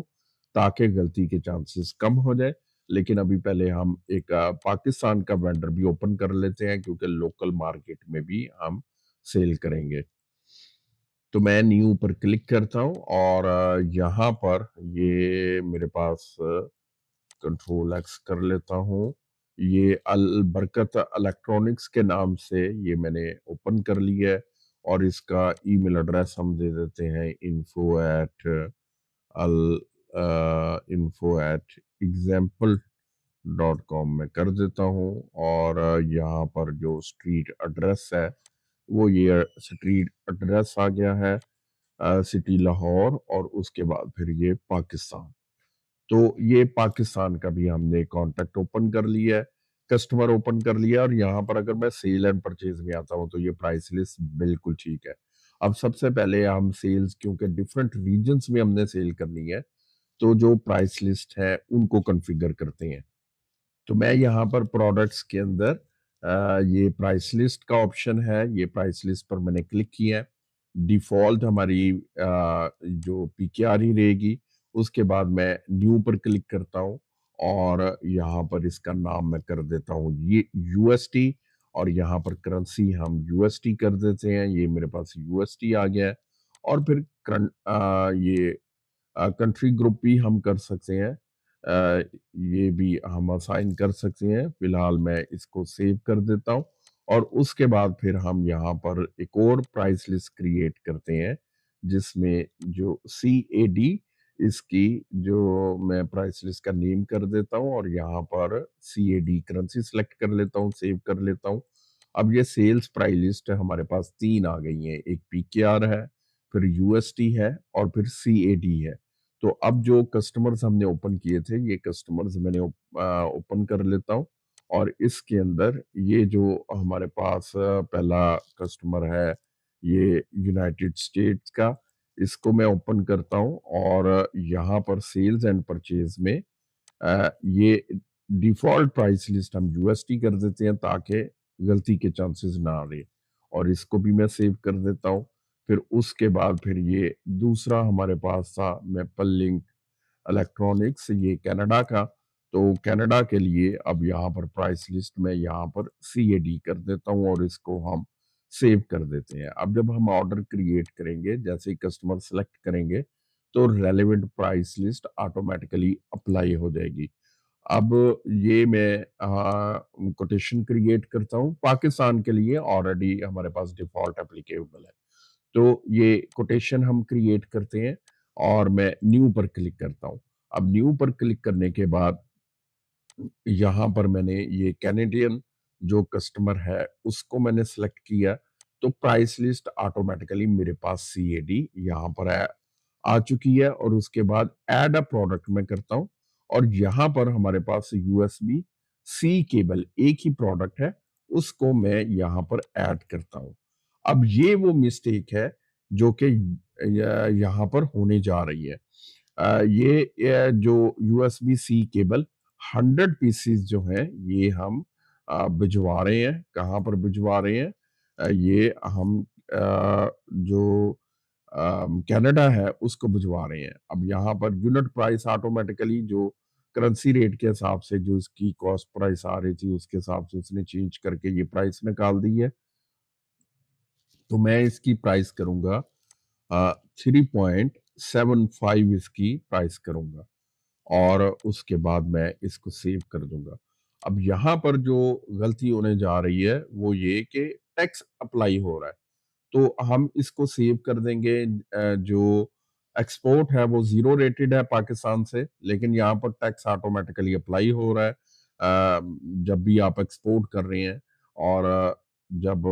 ताकि गलती के चांसेस कम हो जाए। लेकिन अभी पहले हम एक पाकिस्तान का वेंडर भी ओपन कर लेते हैं, क्योंकि लोकल मार्केट में भी हम सेल करेंगे। तो मैं न्यू पर क्लिक करता हूँ और यहाँ पर ये मेरे पास कंट्रोल एक्स कर लेता हूँ। ये अल बरकत इलेक्ट्रॉनिक्स के नाम से ये मैंने ओपन कर लिया है और इसका ईमेल एड्रेस हम दे देते हैं अल info@example.com में कर देता हूँ और यहाँ पर जो स्ट्रीट एड्रेस है वो ये स्ट्रीट एड्रेस आ गया है, सिटी लाहौर और उसके बाद फिर ये पाकिस्तान। तो ये पाकिस्तान का भी हमने कॉन्टैक्ट ओपन कर लिया है, कस्टमर ओपन कर लिया और यहाँ पर अगर मैं सेल एंड परचेज में आता हूँ तो ये प्राइस लिस्ट बिल्कुल ठीक है। अब सबसे पहले हम सेल्स, क्योंकि डिफरेंट रीजन्स में हमने सेल करनी है, तो जो प्राइस लिस्ट है उनको कॉन्फ़िगर करते हैं। तो मैं यहाँ पर प्रोडक्ट्स के अंदर ये प्राइस लिस्ट का ऑप्शन है, ये प्राइस लिस्ट पर मैंने क्लिक किया है। डिफ़ॉल्ट हमारी जो पीकेआर ही रहेगी। उसके बाद मैं न्यू पर क्लिक करता हूँ और यहाँ पर इसका नाम मैं कर देता हूँ ये यूएसटी और यहाँ पर करेंसी हम यूएसटी कर देते हैं। ये मेरे पास यूएसटी आ गया है और फिर ये कंट्री ग्रुप भी हम कर सकते हैं। ये भी हम असाइन कर सकते हैं। फिलहाल मैं इसको सेव कर देता हूँ और उसके बाद फिर हम यहाँ पर एक और प्राइस लिस्ट क्रिएट करते हैं, जिसमें जो CAD, इसकी जो मैं प्राइस लिस्ट का नेम कर देता हूँ और यहाँ पर CAD करेंसी सेलेक्ट कर लेता हूँ, सेव कर लेता हूँ। अब ये सेल्स प्राइस लिस्ट हमारे पास 3 आ गई हैं, एक PKR है, फिर USD है और फिर CAD है। तो अब जो कस्टमर्स हमने ओपन किए थे, ये कस्टमर्स मैंने ओपन कर लेता हूँ और इसके अंदर ये जो हमारे पास पहला कस्टमर है, ये यूनाइटेड स्टेट्स का, इसको मैं ओपन करता हूँ और यहाँ पर सेल्स एंड परचेज में ये डिफ़ॉल्ट प्राइस लिस्ट हम यूएसडी कर देते हैं ताकि गलती के चांसेस ना रहे, और इसको भी मैं सेव कर देता हूँ। फिर उसके बाद फिर ये दूसरा हमारे पास था मैपल लिंक इलेक्ट्रॉनिक्स, ये कनाडा का। तो कनाडा के लिए अब यहाँ पर प्राइस लिस्ट में यहाँ पर CAD कर देता हूँ और इसको हम सेव कर देते हैं। अब जब हम ऑर्डर क्रिएट करेंगे, जैसे ही कस्टमर सेलेक्ट करेंगे, तो relevant price list automatically apply हो जाएगी। अब ये मैं कोटेशन क्रिएट करता हूँ पाकिस्तान के लिए, ऑलरेडी हमारे पास डिफ़ॉल्ट एप्लीकेबल है। तो ये कोटेशन हम क्रिएट करते हैं और मैं न्यू पर क्लिक करता हूँ। अब न्यू पर क्लिक करने के बाद यहाँ पर मैंने ये कैनेडियन जो कस्टमर है उसको मैंने सेलेक्ट किया, तो प्राइस लिस्ट ऑटोमेटिकली मेरे पास CAD यहाँ पर आ चुकी है और उसके बाद ऐड अ प्रोडक्ट मैं करता हूँ और यहाँ पर हमारे पास USB C केबल एक ही प्रोडक्ट है, उसको मैं यहाँ पर ऐड करता हूँ। अब ये वो मिस्टेक है जो कि यहाँ पर होने जा रही है। जो यूएसबी सी केबल 100 पीसीस जो हैं, ये हम भिजवा रहे हैं। कहाँ पर भिजवा रहे हैं? ये हम जो कनाडा है उसको भिजवा रहे हैं। अब यहाँ पर यूनिट प्राइस ऑटोमेटिकली जो करेंसी रेट के हिसाब से जो इसकी कॉस्ट प्राइस आ रही थी उसके हिसाब से उसने चेंज करके ये प्राइस निकाल दी है। तो मैं इसकी प्राइस करूँगा 3.75 इसकी प्राइस करूँगा और उसके बाद मैं इसको सेव कर दूँगा। अब यहाँ पर जो गलती होने जा रही है वो ये कि टैक्स अप्लाई हो रहा है। तो हम इसको सेव कर देंगे। जो एक्सपोर्ट है वो ज़ीरो रेटेड है पाकिस्तान से, लेकिन यहाँ पर टैक्स ऑटोमेटिकली अप्लाई हो रहा है जब भी आप एक्सपोर्ट कर रहे हैं। और जब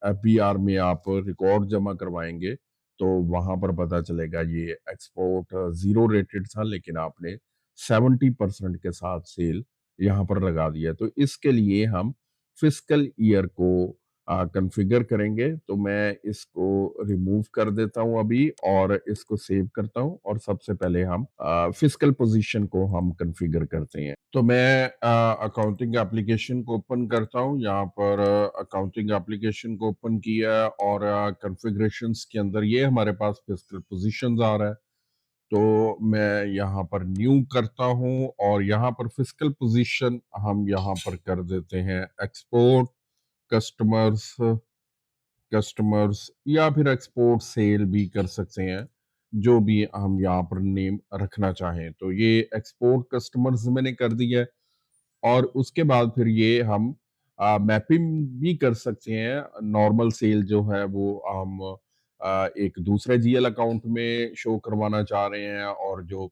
FBR में आप रिकॉर्ड जमा करवाएंगे तो वहाँ पर पता चलेगा ये एक्सपोर्ट ज़ीरो रेटेड था, लेकिन आपने 70% के साथ सेल यहाँ पर लगा दिया। तो इसके लिए हम फिस्कल ईयर को कॉन्फ़िगर करेंगे। तो मैं इसको रिमूव कर देता हूँ अभी और इसको सेव करता हूँ और सबसे पहले हम फिस्कल पोजीशन को हम कॉन्फ़िगर करते हैं। तो मैं अकाउंटिंग एप्लीकेशन को ओपन करता हूँ। यहाँ पर अकाउंटिंग एप्लीकेशन को ओपन किया और कॉन्फ़िगरेशंस के अंदर ये हमारे पास फिस्कल पोजीशंस आ रहा है। तो मैं यहाँ पर न्यू करता हूँ और यहाँ पर फिस्कल पोजीशन हम यहाँ पर कर देते हैं एक्सपोर्ट कस्टमर्स कस्टमर्स, या फिर एक्सपोर्ट सेल भी कर सकते हैं, जो भी हम यहाँ पर नेम रखना चाहें। तो ये एक्सपोर्ट कस्टमर्स मैंने कर दिया है और उसके बाद फिर ये हम मैपिंग भी कर सकते हैं। नॉर्मल सेल जो है वो हम एक दूसरे GL अकाउंट में शो करवाना चाह रहे हैं और जो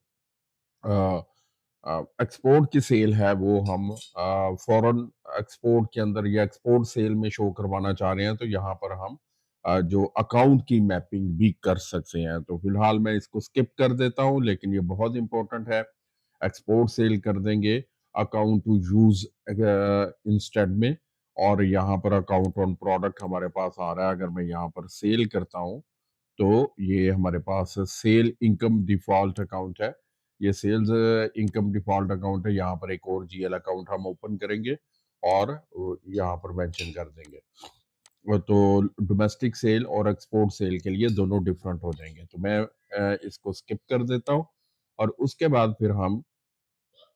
एक्सपोर्ट की सेल है वो हम फॉरेन एक्सपोर्ट के अंदर या एक्सपोर्ट सेल में शो करवाना चाह रहे हैं, तो यहाँ पर हम जो अकाउंट की मैपिंग भी कर सकते हैं। तो फिलहाल मैं इसको स्किप कर देता हूँ, लेकिन ये बहुत इंपॉर्टेंट है। एक्सपोर्ट सेल कर देंगे अकाउंट टू यूज इंस्टेड में, और यहाँ पर अकाउंट ऑन प्रोडक्ट हमारे पास आ रहा है। अगर मैं यहाँ पर सेल करता हूँ तो ये हमारे पास सेल इनकम डिफ़ॉल्ट अकाउंट है। ये सेल्स इनकम डिफ़ॉल्ट अकाउंट है। यहाँ पर एक और GL अकाउंट हम ओपन करेंगे और यहाँ पर मेंशन कर देंगे। तो डोमेस्टिक सेल और एक्सपोर्ट सेल के लिए दोनों डिफरेंट हो जाएँगे। तो मैं इसको स्किप कर देता हूँ और उसके बाद फिर हम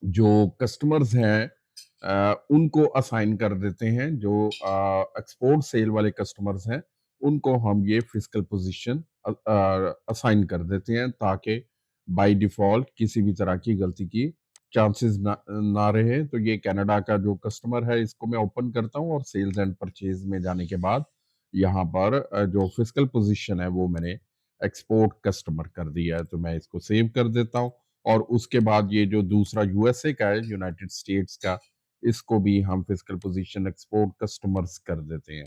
जो कस्टमर्स हैं उनको असाइन कर देते हैं। जो एक्सपोर्ट सेल वाले कस्टमर्स हैं उनको हम ये फिजिकल पोजीशन असाइन कर देते हैं ताकि बाय डिफॉल्ट किसी भी तरह की गलती की चांसेस ना ना रहे, तो ये कनाडा का जो कस्टमर है इसको मैं ओपन करता हूँ और सेल्स एंड परचेज में जाने के बाद यहाँ पर जो फिजिकल पोजीशन है वो मैंने एक्सपोर्ट कस्टमर कर दिया है, तो मैं इसको सेव कर देता हूँ। और उसके बाद ये जो दूसरा यूएसए का है, यूनाइटेड स्टेट्स का, इसको भी हम फिजिकल पोजीशन एक्सपोर्ट कस्टमर्स कर देते हैं।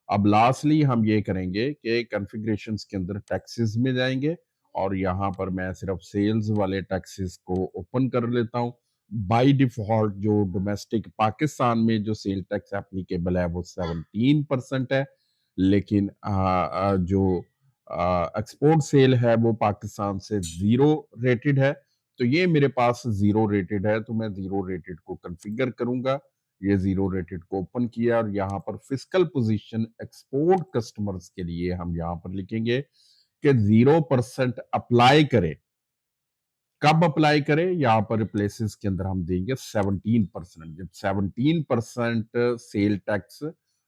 अब लास्टली हम ये करेंगे कि कॉन्फ़िगरेशंस के अंदर टैक्सेस में जाएंगे और यहाँ पर मैं सिर्फ सेल्स वाले टैक्सेस को ओपन कर लेता हूँ। बाय डिफ़ॉल्ट जो डोमेस्टिक पाकिस्तान में जो सेल टैक्स एप्लीकेबल है वो 17% है। लेकिन जो एक्सपोर्ट सेल है वो पाकिस्तान से 0 रेटेड है। तो ये मेरे पास 0 रेटेड है, तो मैं 0 रेटेड को कॉन्फ़िगर करूँगा। ये 0 रेटेड को ओपन किया और यहाँ पर फिजिकल पोज़ीशन एक्सपोर्ट कस्टमर्स के लिए हम यहाँ पर लिखेंगे कि 0% अप्लाई करें। कब अप्लाई करें? यहाँ पर प्लेसेस के अंदर हम देंगे 17%। जब 17% सेल टैक्स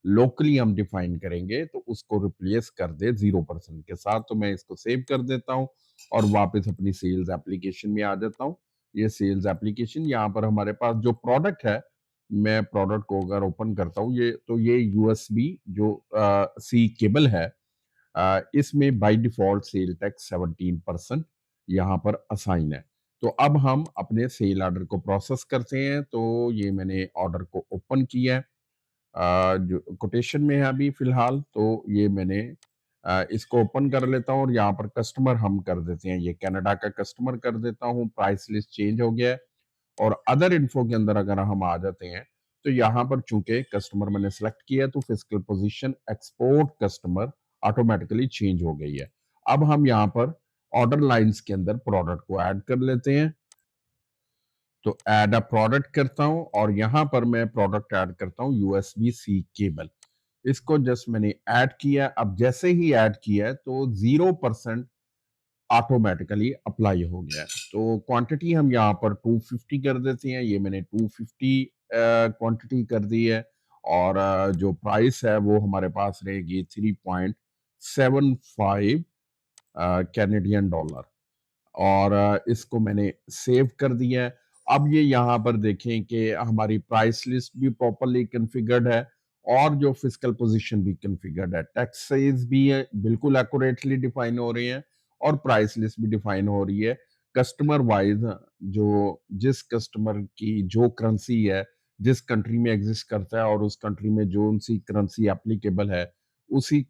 लोकली हम डिफाइन करेंगे तो उसको रिप्लेस कर दे 0% के साथ। तो मैं इसको सेव कर देता हूँ और वापस अपनी सेल्स एप्लीकेशन में आ जाता हूँ। ये सेल्स एप्लीकेशन, यहाँ पर हमारे पास जो प्रोडक्ट है, मैं प्रोडक्ट को अगर ओपन करता हूँ, ये यूएसबी जो सी केबल है, इसमें बाय डिफॉल्ट सेल टैक्स 17% यहाँ पर असाइन है। तो अब हम अपने सेल ऑर्डर को प्रोसेस करते हैं। तो ये मैंने ऑर्डर को ओपन किया है, जो कोटेशन में है अभी फिलहाल, तो ये मैंने इसको ओपन कर लेता हूँ और यहाँ पर कस्टमर हम कर देते हैं, ये कनाडा का कस्टमर कर देता हूँ। प्राइस लिस्ट चेंज हो गया है और अदर इन्फो के अंदर अगर हम आ जाते हैं तो यहाँ पर चूंकि कस्टमर मैंने सेलेक्ट किया है तो physical position export customer automatically change हो गई है। अब हम यहाँ पर ऑर्डर लाइंस के अंदर प्रोडक्ट को ऐड कर लेते हैं। तो ऐड अ प्रोडक्ट करता हूं और यहां पर मैं प्रोडक्ट ऐड करता हूं यूएसबी सी केबल। इसको जस्ट मैंने ऐड किया। अब जैसे ही ऐड किया है तो 0% ऑटोमेटिकली अप्लाई हो गया है। तो क्वांटिटी हम यहाँ पर 250 कर देते हैं। ये मैंने 250 क्वांटिटी कर दी है और जो प्राइस है वो हमारे पास रहेगी 3.75 कैनेडियन डॉलर। और इसको मैंने सेव कर दिया है। अब ये यहाँ पर देखें कि हमारी प्राइस लिस्ट भी प्रॉपर्ली कॉन्फ़िगर्ड है और जो फिजिकल पोजीशन भी कॉन्फ़िगर्ड है। टैक्सेस भी है, बिल्कुल एक्यूरेटली डिफाइन हो रही हैं और प्राइस लिस्ट भी डिफाइन हो रही है। कस्टमर वाइज़ जो जिस कस्टमर की जो करेंसी है, जिस कंट्री में एग्ज़िस्ट करता है और उस कंट्री में जो-सी करेंसी एप्लीकेबल है, उसी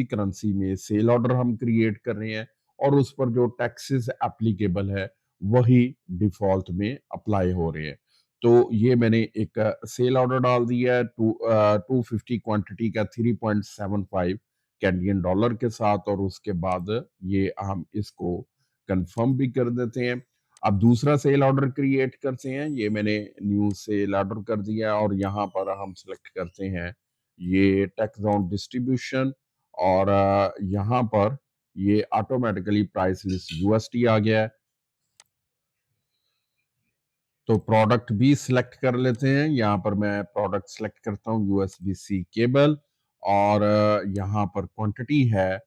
करेंसी में सेल ऑर्डर हम क्रिएट कर रहे हैं और उस पर जो टैक्सेस एप्लीकेबल है वही डिफॉल्ट में अप्लाई हो रहे हैं। तो ये मैंने एक सेल ऑर्डर डाल दिया है 250 क्वांटिटी का 3.75 कैनेडियन डॉलर के साथ और उसके बाद ये हम इसको कंफर्म भी कर देते हैं। अब दूसरा सेल ऑर्डर क्रिएट करते हैं। ये मैंने न्यू सेल ऑर्डर कर दिया और यहाँ पर हम सेलेक्ट करते हैं ये टैक्स ऑन डिस्ट्रीब्यूशन और यहाँ पर ये ऑटोमेटिकली प्राइस लिस्ट यूएसटी आ गया है। तो प्रोडक्ट भी सिलेक्ट कर लेते हैं। यहाँ पर मैं प्रोडक्ट सिलेक्ट करता हूँ यूएसबी सी केबल और यहाँ पर क्वांटिटी है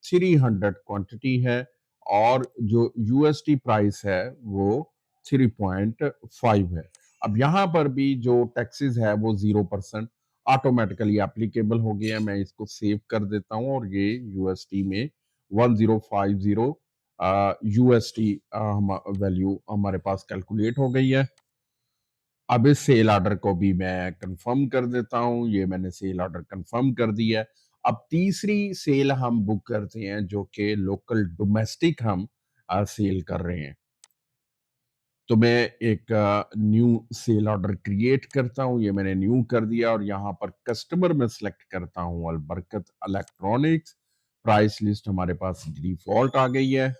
300 क्वांटिटी है और जो यूएसडी प्राइस है वो 3.5 है। अब यहाँ पर भी जो टैक्सेस है वो 0% ऑटोमेटिकली एप्लीकेबल हो गया है। मैं इसको सेव कर देता हूँ और ये यूएसडी में 1050 यूएसडी वैल्यू हमारे पास कैलकुलेट हो गई है। अब इस सेल ऑर्डर को भी मैं कंफर्म कर देता हूँ। ये मैंने सेल ऑर्डर कंफर्म कर दिया है। अब तीसरी सेल हम बुक करते हैं जो कि लोकल डोमेस्टिक हम सेल कर रहे हैं। तो मैं एक न्यू सेल ऑर्डर क्रिएट करता हूँ। ये मैंने न्यू कर दिया और यहाँ पर कस्टमर में सेलेक्ट करता हूँ अलबरकत इलेक्ट्रॉनिक्स। प्राइस लिस्ट हमारे पास डिफॉल्ट आ गई है।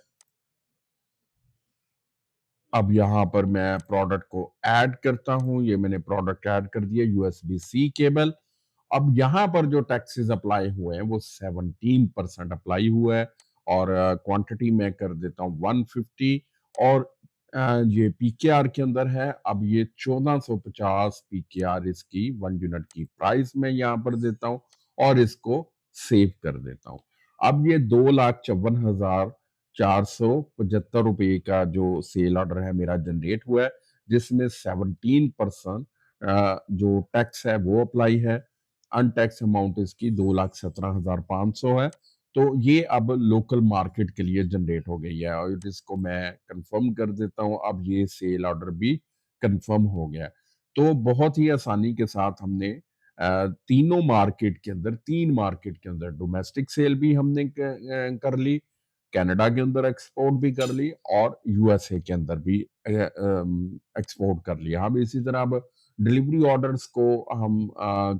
अब यहाँ पर मैं प्रोडक्ट को ऐड करता हूँ। ये मैंने प्रोडक्ट ऐड कर दिया यूएसबी सी केबल। अब यहाँ पर जो टैक्सेस अप्लाई हुए हैं वो 17% अप्लाई हुआ है और क्वांटिटी मैं कर देता हूँ 150 और ये पीकेआर के अंदर है। अब ये 1450 पीकेआर इसकी 1 यूनिट की प्राइस मैं यहाँ पर देता हूँ और इसको सेव कर देता हूँ। अब ये 2,54,475 रुपए का जो सेल ऑर्डर है मेरा जनरेट हुआ है। जिसमें 17% जो टैक्स है वो अप्लाई है। अनटैक्स अमाउंट इसकी 2,17,500 है। तो ये अब लोकल मार्केट के लिए जनरेट हो गई है और इसको मैं कंफर्म कर देता हूँ। अब ये सेल ऑर्डर भी कंफर्म हो गया है। तो बहुत ही आसानी के साथ हमने तीनों मार्केट के अंदर 3 मार्केट के अंदर डोमेस्टिक सेल भी हमने कर ली, कनाडा के अंदर एक्सपोर्ट भी कर ली और यूएसए के अंदर भी एक्सपोर्ट कर लिया। हम इसी तरह अब डिलीवरी ऑर्डर्स को हम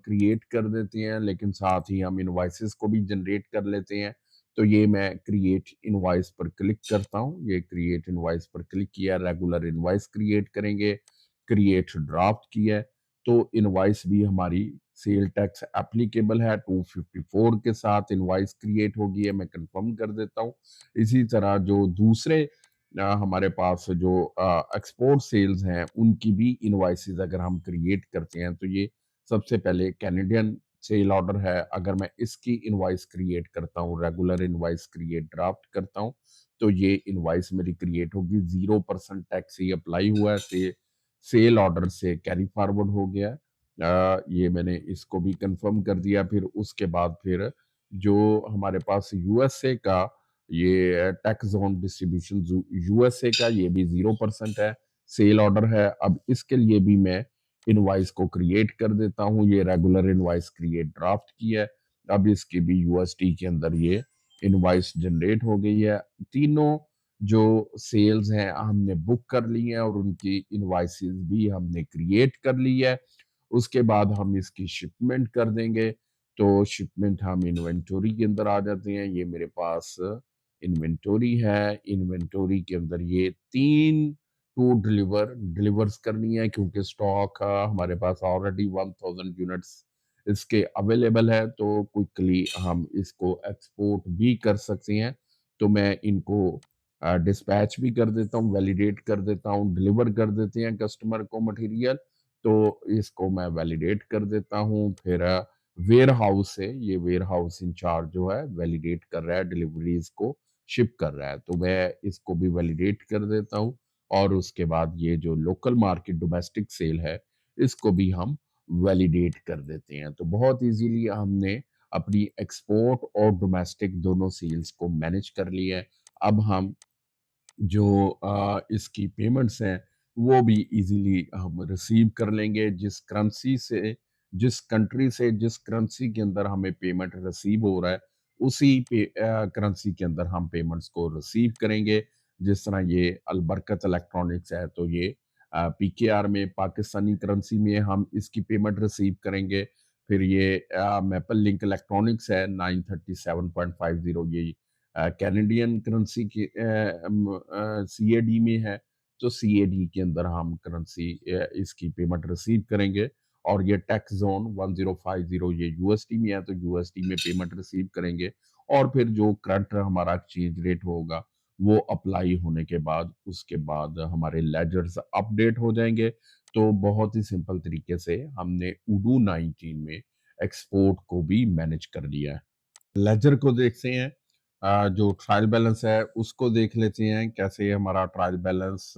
क्रिएट कर देते हैं, लेकिन साथ ही हम इनवॉइसेस को भी जनरेट कर लेते हैं। तो ये मैं क्रिएट इनवॉइस पर क्लिक करता हूँ। ये क्रिएट इनवॉइस पर क्लिक किया, रेगुलर इनवॉइस क्रिएट करेंगे, क्रिएट ड्राफ्ट किया है, तो इनवॉइस भी हमारी सेल टैक्स एप्लीकेबल है 254 के साथ इनवॉइस क्रिएट होगी है, मैं कंफर्म कर देता हूँ। इसी तरह जो दूसरे हमारे पास जो एक्सपोर्ट सेल्स हैं उनकी भी इनवॉइसेस अगर हम क्रिएट करते हैं तो ये सबसे पहले कैनेडियन सेल ऑर्डर है। अगर मैं इसकी इनवॉइस क्रिएट करता हूँ, रेगुलर इनवॉइस क्रिएट ड्राफ्ट करता हूँ, तो ये इनवॉइस मेरी क्रिएट होगी। 0% टैक्स ही अप्लाई हुआ है, सेल ऑर्डर से कैरी फॉरवर्ड हो गया है। ये मैंने इसको भी कंफर्म कर दिया। फिर उसके बाद फिर जो हमारे पास यूएसए का ये टैक्स जोन डिस्ट्रीब्यूशन यूएसए का ये भी 0% है, सेल ऑर्डर है। अब इसके लिए भी मैं इनवॉइस को क्रिएट कर देता हूँ। ये रेगुलर इनवॉइस क्रिएट ड्राफ्ट की है। अब इसकी भी यूएसटी के अंदर ये इनवॉइस जनरेट हो गई है। तीनों जो सेल्स हैं हमने बुक कर ली हैं और उनकी इनवॉइसेस भी हमने क्रिएट कर ली है। उसके बाद हम इसकी शिपमेंट कर देंगे। तो शिपमेंट हम इन्वेंटरी के अंदर आ जाते हैं। ये मेरे पास इन्वेंटरी है। इन्वेंटरी के अंदर ये 3 टू डिलीवर्स करनी है क्योंकि स्टॉक हमारे पास ऑलरेडी 1000 यूनिट्स इसके अवेलेबल है, तो क्विकली हम इसको एक्सपोर्ट भी कर सकते हैं। तो मैं इनको डिस्पैच भी कर देता हूँ, वैलिडेट कर देता हूँ, डिलीवर कर देते हैं कस्टमर को मटेरियल। तो इसको मैं वैलिडेट कर देता हूँ। फिर वेयर हाउस से ये वेयर हाउस इंचार्ज जो है वैलिडेट कर रहा है, डिलीवरीज को शिप कर रहा है, तो मैं इसको भी वैलिडेट कर देता हूँ। और उसके बाद ये जो लोकल मार्केट डोमेस्टिक सेल है इसको भी हम वैलिडेट कर देते हैं। तो बहुत इजीली हमने अपनी एक्सपोर्ट और डोमेस्टिक दोनों सेल्स को मैनेज कर लिया है। अब हम जो इसकी पेमेंट्स हैं वो भी इजीली हम रिसीव कर लेंगे। जिस कंट्री से जिस करेंसी के अंदर हमें पेमेंट रिसीव हो रहा है उसी करेंसी के अंदर हम पेमेंट्स को रिसीव करेंगे। जिस तरह ये अलबरकत इलेक्ट्रॉनिक्स है तो ये पीकेआर में पाकिस्तानी करेंसी में हम इसकी पेमेंट रिसीव करेंगे। फिर ये मैपल लिंक इलेक्ट्रॉनिक्स है 937.50, ये कैनेडियन करेंसी की सीएडी में है, तो सीएडी के अंदर हम करेंसी इसकी पेमेंट रिसीव करेंगे। और ये टैक्स जोन 1050 ये यूएसडी में है, तो यूएसडी में पेमेंट रिसीव करेंगे। और फिर जो करंट हमारा एक्सचेंज रेट होगा वो अप्लाई होने के बाद उसके बाद हमारे लेजर्स अपडेट हो जाएंगे। तो बहुत ही सिंपल तरीके से हमने उडू 19 में एक्सपोर्ट को भी मैनेज कर लिया है। लेजर को देखते हैं। जो ट्रायल बैलेंस है उसको देख लेते हैं कैसे हमारा ट्रायल बैलेंस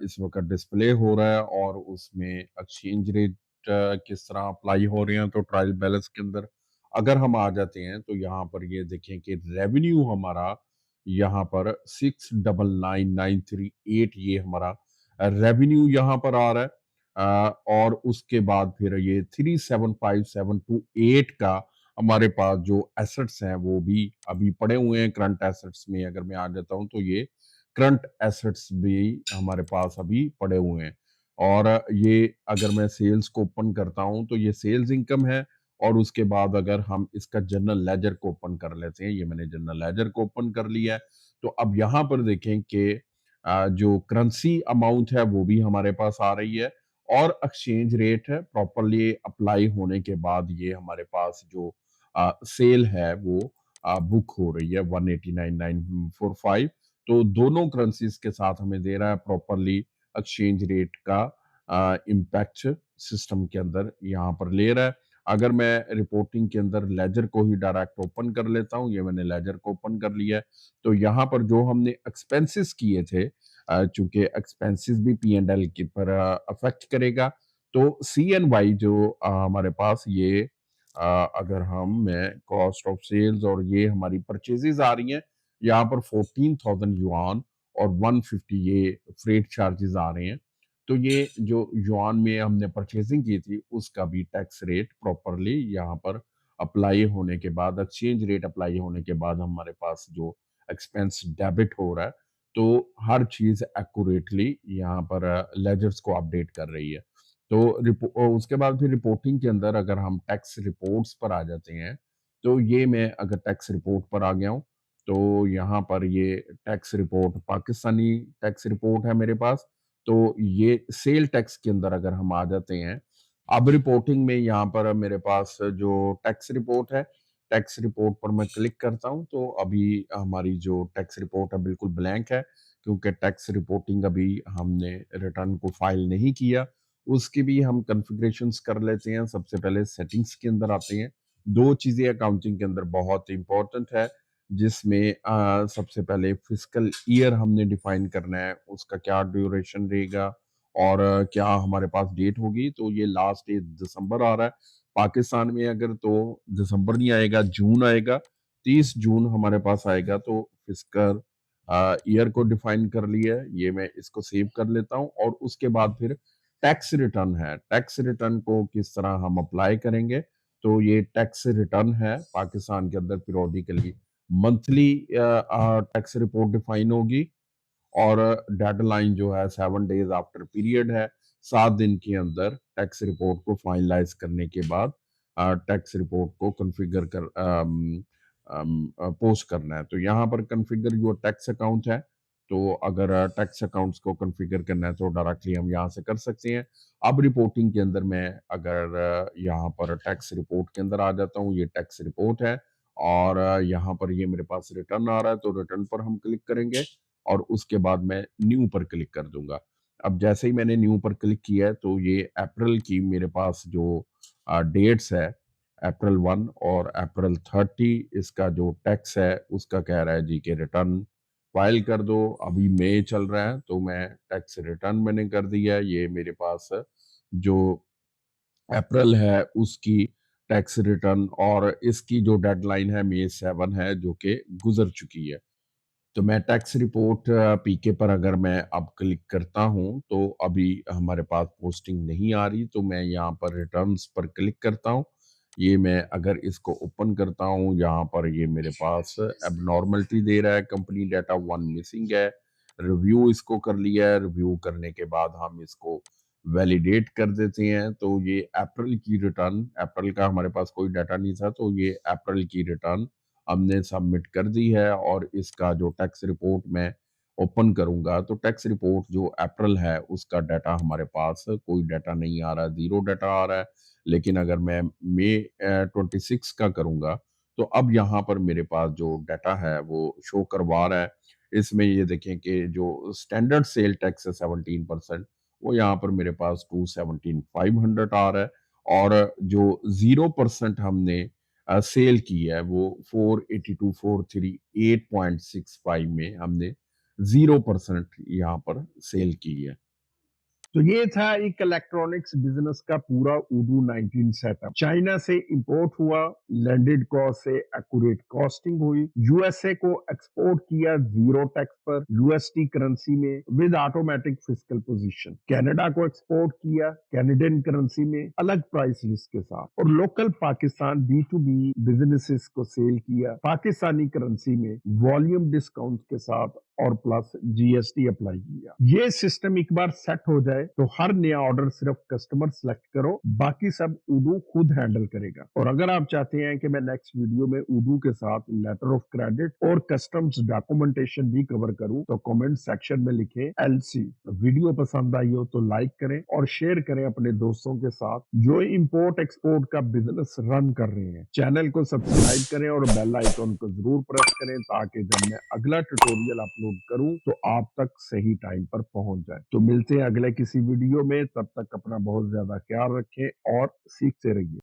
इस वक्त डिस्प्ले हो रहा है और उसमें एक्सचेंज रेट किस तरह अप्लाई हो रहे हैं। तो ट्रायल बैलेंस के अंदर अगर हम आ जाते हैं तो यहाँ पर ये देखें कि रेवेन्यू हमारा यहाँ पर 6,99,938 ये हमारा रेवेन्यू यहाँ पर आ रहा है। और उसके बाद फिर ये 3,75,728 का हमारे पास जो एसेट्स हैं वो भी अभी पड़े हुए हैं। करंट एसेट्स में अगर मैं आ जाता हूं तो ये करंट एसेट्स भी हमारे पास अभी पड़े हुए हैं। और ये अगर मैं सेल्स को ओपन करता हूं तो ये सेल्स इनकम है। और उसके बाद अगर हम इसका जनरल लेजर को ओपन कर लेते हैं, ये मैंने जनरल लेजर को ओपन कर लिया है। तो अब यहाँ पर देखें कि जो करेंसी अमाउंट है वो भी हमारे पास आ रही है और एक्सचेंज रेट है प्रॉपरली अप्लाई होने के बाद ये हमारे पास जो सेल है वो बुक हो रही है 189,945। तो दोनों करेंसीज के साथ हमें दे रहा है प्रॉपरली एक्सचेंज रेट का इम्पैक्ट सिस्टम के अंदर यहाँ पर ले रहा है। अगर मैं रिपोर्टिंग के अंदर लेजर को ही डायरेक्ट ओपन कर लेता हूँ, ये मैंने लेजर को ओपन कर लिया है। तो यहाँ पर जो हमने एक्सपेंसेस किए थे चूंकि एक्सपेंसेस भी पी एंड एल के पर अफेक्ट करेगा। तो सी एन वाई जो हमारे पास ये अगर हम मैं कॉस्ट ऑफ सेल्स और ये हमारी परचेजेस आ रही हैं, यहाँ पर 14,000 युआन और 150 ये फ्रेट चार्जेस आ रहे हैं। तो ये जो युआन में हमने परचेजिंग की थी उसका भी टैक्स रेट प्रॉपरली यहाँ पर अप्लाई होने के बाद, एक्सचेंज रेट अप्लाई होने के बाद हमारे पास जो एक्सपेंस डेबिट हो रहा है, तो हर चीज एक्यूरेटली यहाँ पर लेजर्स को अपडेट कर रही है। तो उसके बाद फिर रिपोर्टिंग के अंदर अगर हम टैक्स रिपोर्ट्स पर आ जाते हैं, तो ये मैं अगर टैक्स रिपोर्ट पर आ गया हूँ, तो यहाँ पर ये tax report Pakistani tax report है मेरे पास। तो ये सेल टैक्स के अंदर अगर हम आ जाते हैं, अब रिपोर्टिंग में यहाँ पर मेरे पास जो टैक्स रिपोर्ट है, टैक्स रिपोर्ट पर मैं क्लिक करता हूँ, तो अभी हमारी जो टैक्स रिपोर्ट है बिल्कुल ब्लैंक है, क्योंकि टैक्स रिपोर्टिंग अभी हमने रिटर्न को फाइल नहीं किया। उसकी भी हम कॉन्फ़िगरेशंस कर लेते हैं। सबसे पहले सेटिंग्स के अंदर आते हैं। 2 चीज़ें अकाउंटिंग के अंदर बहुत इम्पोर्टेंट है, जिसमें सबसे पहले फिस्कल ईयर हमने डिफाइन करना है, उसका क्या ड्यूरेशन रहेगा और क्या हमारे पास डेट होगी। तो ये लास्ट डेट दिसंबर आ रहा है। पाकिस्तान में अगर तो दिसंबर नहीं आएगा, जून आएगा। 30 जून हमारे पास आएगा, तो फिस्कल ईयर को डिफाइन कर लिया है। ये मैं इसको सेव कर लेता हूँ और उसके बाद फिर टैक्स रिटर्न है। टैक्स रिटर्न को किस तरह हम अप्लाई करेंगे? तो ये टैक्स रिटर्न है पाकिस्तान के अंदर periodically monthly tax report define होगी और डेडलाइन जो है 7 डेज आफ्टर पीरियड है। 7 दिन के अंदर टैक्स रिपोर्ट को फाइनलाइज करने के बाद टैक्स रिपोर्ट को कॉन्फ़िगर कर पोस्ट करना है। तो यहाँ पर कॉन्फ़िगर योर टैक्स अकाउंट है। तो अगर टैक्स अकाउंट्स को कॉन्फ़िगर करना है तो डायरेक्टली हम यहाँ से कर सकते हैं। अब रिपोर्टिंग के अंदर मैं अगर यहाँ पर टैक्स रिपोर्ट के अंदर आ जाता हूँ, ये टैक्स रिपोर्ट है और यहाँ पर ये मेरे पास रिटर्न आ रहा है, तो रिटर्न पर हम क्लिक करेंगे और उसके बाद मैं न्यू पर क्लिक कर दूंगा। अब जैसे ही मैंने न्यू पर क्लिक किया है, तो ये अप्रैल की मेरे पास जो डेट्स है, अप्रैल 1 और अप्रैल 30 इसका जो टैक्स है उसका कह रहा है जी कि रिटर्न फाइल कर दो। अभी मई चल रहा है, तो मैं टैक्स रिटर्न मैंने कर दिया है। ये मेरे पास जो अप्रैल है उसकी टैक्स रिटर्न और इसकी जो डेडलाइन है मई 7 है, जो कि गुजर चुकी है। तो मैं टैक्स रिपोर्ट पीके पर अगर मैं अब क्लिक करता हूँ, तो अभी हमारे पास पोस्टिंग नहीं आ रही, तो मैं यहाँ पर रिटर्न्स पर क्लिक करता हूँ। ये मैं अगर इसको ओपन करता हूँ, यहाँ पर ये मेरे पास एबनॉर्मलिटी दे रहा है, कंपनी डाटा 1 मिसिंग है। रिव्यू इसको कर लिया है, रिव्यू करने के बाद हम इसको वैलिडेट कर देते हैं। तो ये अप्रैल की रिटर्न, अप्रैल का हमारे पास कोई डाटा नहीं था, तो ये अप्रैल की रिटर्न हमने सबमिट कर दी है और इसका जो टैक्स रिपोर्ट मैं ओपन करूंगा, तो टैक्स रिपोर्ट जो अप्रैल है उसका डाटा हमारे पास कोई डाटा नहीं आ रहा है, जीरो डाटा आ रहा है। लेकिन अगर मैं मई 26 का करूंगा, तो अब यहाँ पर मेरे पास जो डाटा है वो शो करवा रहा है। इसमें ये देखें कि जो स्टैंडर्ड सेल टैक्स है 17%, वो यहाँ पर मेरे पास 217,500 आ रहा है और जो 0% हमने सेल की है वो 482 438.65 में हमने 0% यहाँ पर सेल की है। तो ये था एक इलेक्ट्रॉनिक्स बिजनेस का पूरा उडू 19 सेटअप। चाइना से इंपोर्ट हुआ, लैंडेड कॉस्ट से एक्यूरेट कॉस्टिंग हुई, यूएसए को एक्सपोर्ट किया जीरो टैक्स पर यूएसटी करेंसी में with automatic fiscal position, Canada को एक्सपोर्ट किया कैनेडियन करेंसी में अलग प्राइस लिस्ट के साथ, और local Pakistan B to B businesses को सेल किया पाकिस्तानी करेंसी में वॉल्यूम डिस्काउंट के साथ और प्लस जीएसटी अप्लाई किया। ये सिस्टम एक बार सेट हो जाए तो हर नया ऑर्डर सिर्फ कस्टमर सेलेक्ट करो, बाकी सब उडू खुद हैंडल करेगा। और अगर आप चाहते हैं कि मैं नेक्स्ट वीडियो में उडू के साथ लेटर ऑफ क्रेडिट और कस्टम्स डॉक्यूमेंटेशन भी कवर करूं, तो कमेंट सेक्शन में लिखें एलसी। वीडियो पसंद आई हो तो लाइक करें और शेयर करें अपने दोस्तों के साथ जो इंपोर्ट एक्सपोर्ट का बिजनेस रन कर रहे हैं। चैनल को सब्सक्राइब करें और बेल आइकन को जरूर प्रेस करें, ताकि जब मैं अगला ट्यूटोरियल अपलोड करूं तो आप तक सही टाइम पर पहुंच जाए। तो मिलते हैं अगले किसी वीडियो में, तब तक अपना बहुत ज्यादा ख्याल रखें और सीखते रहिए।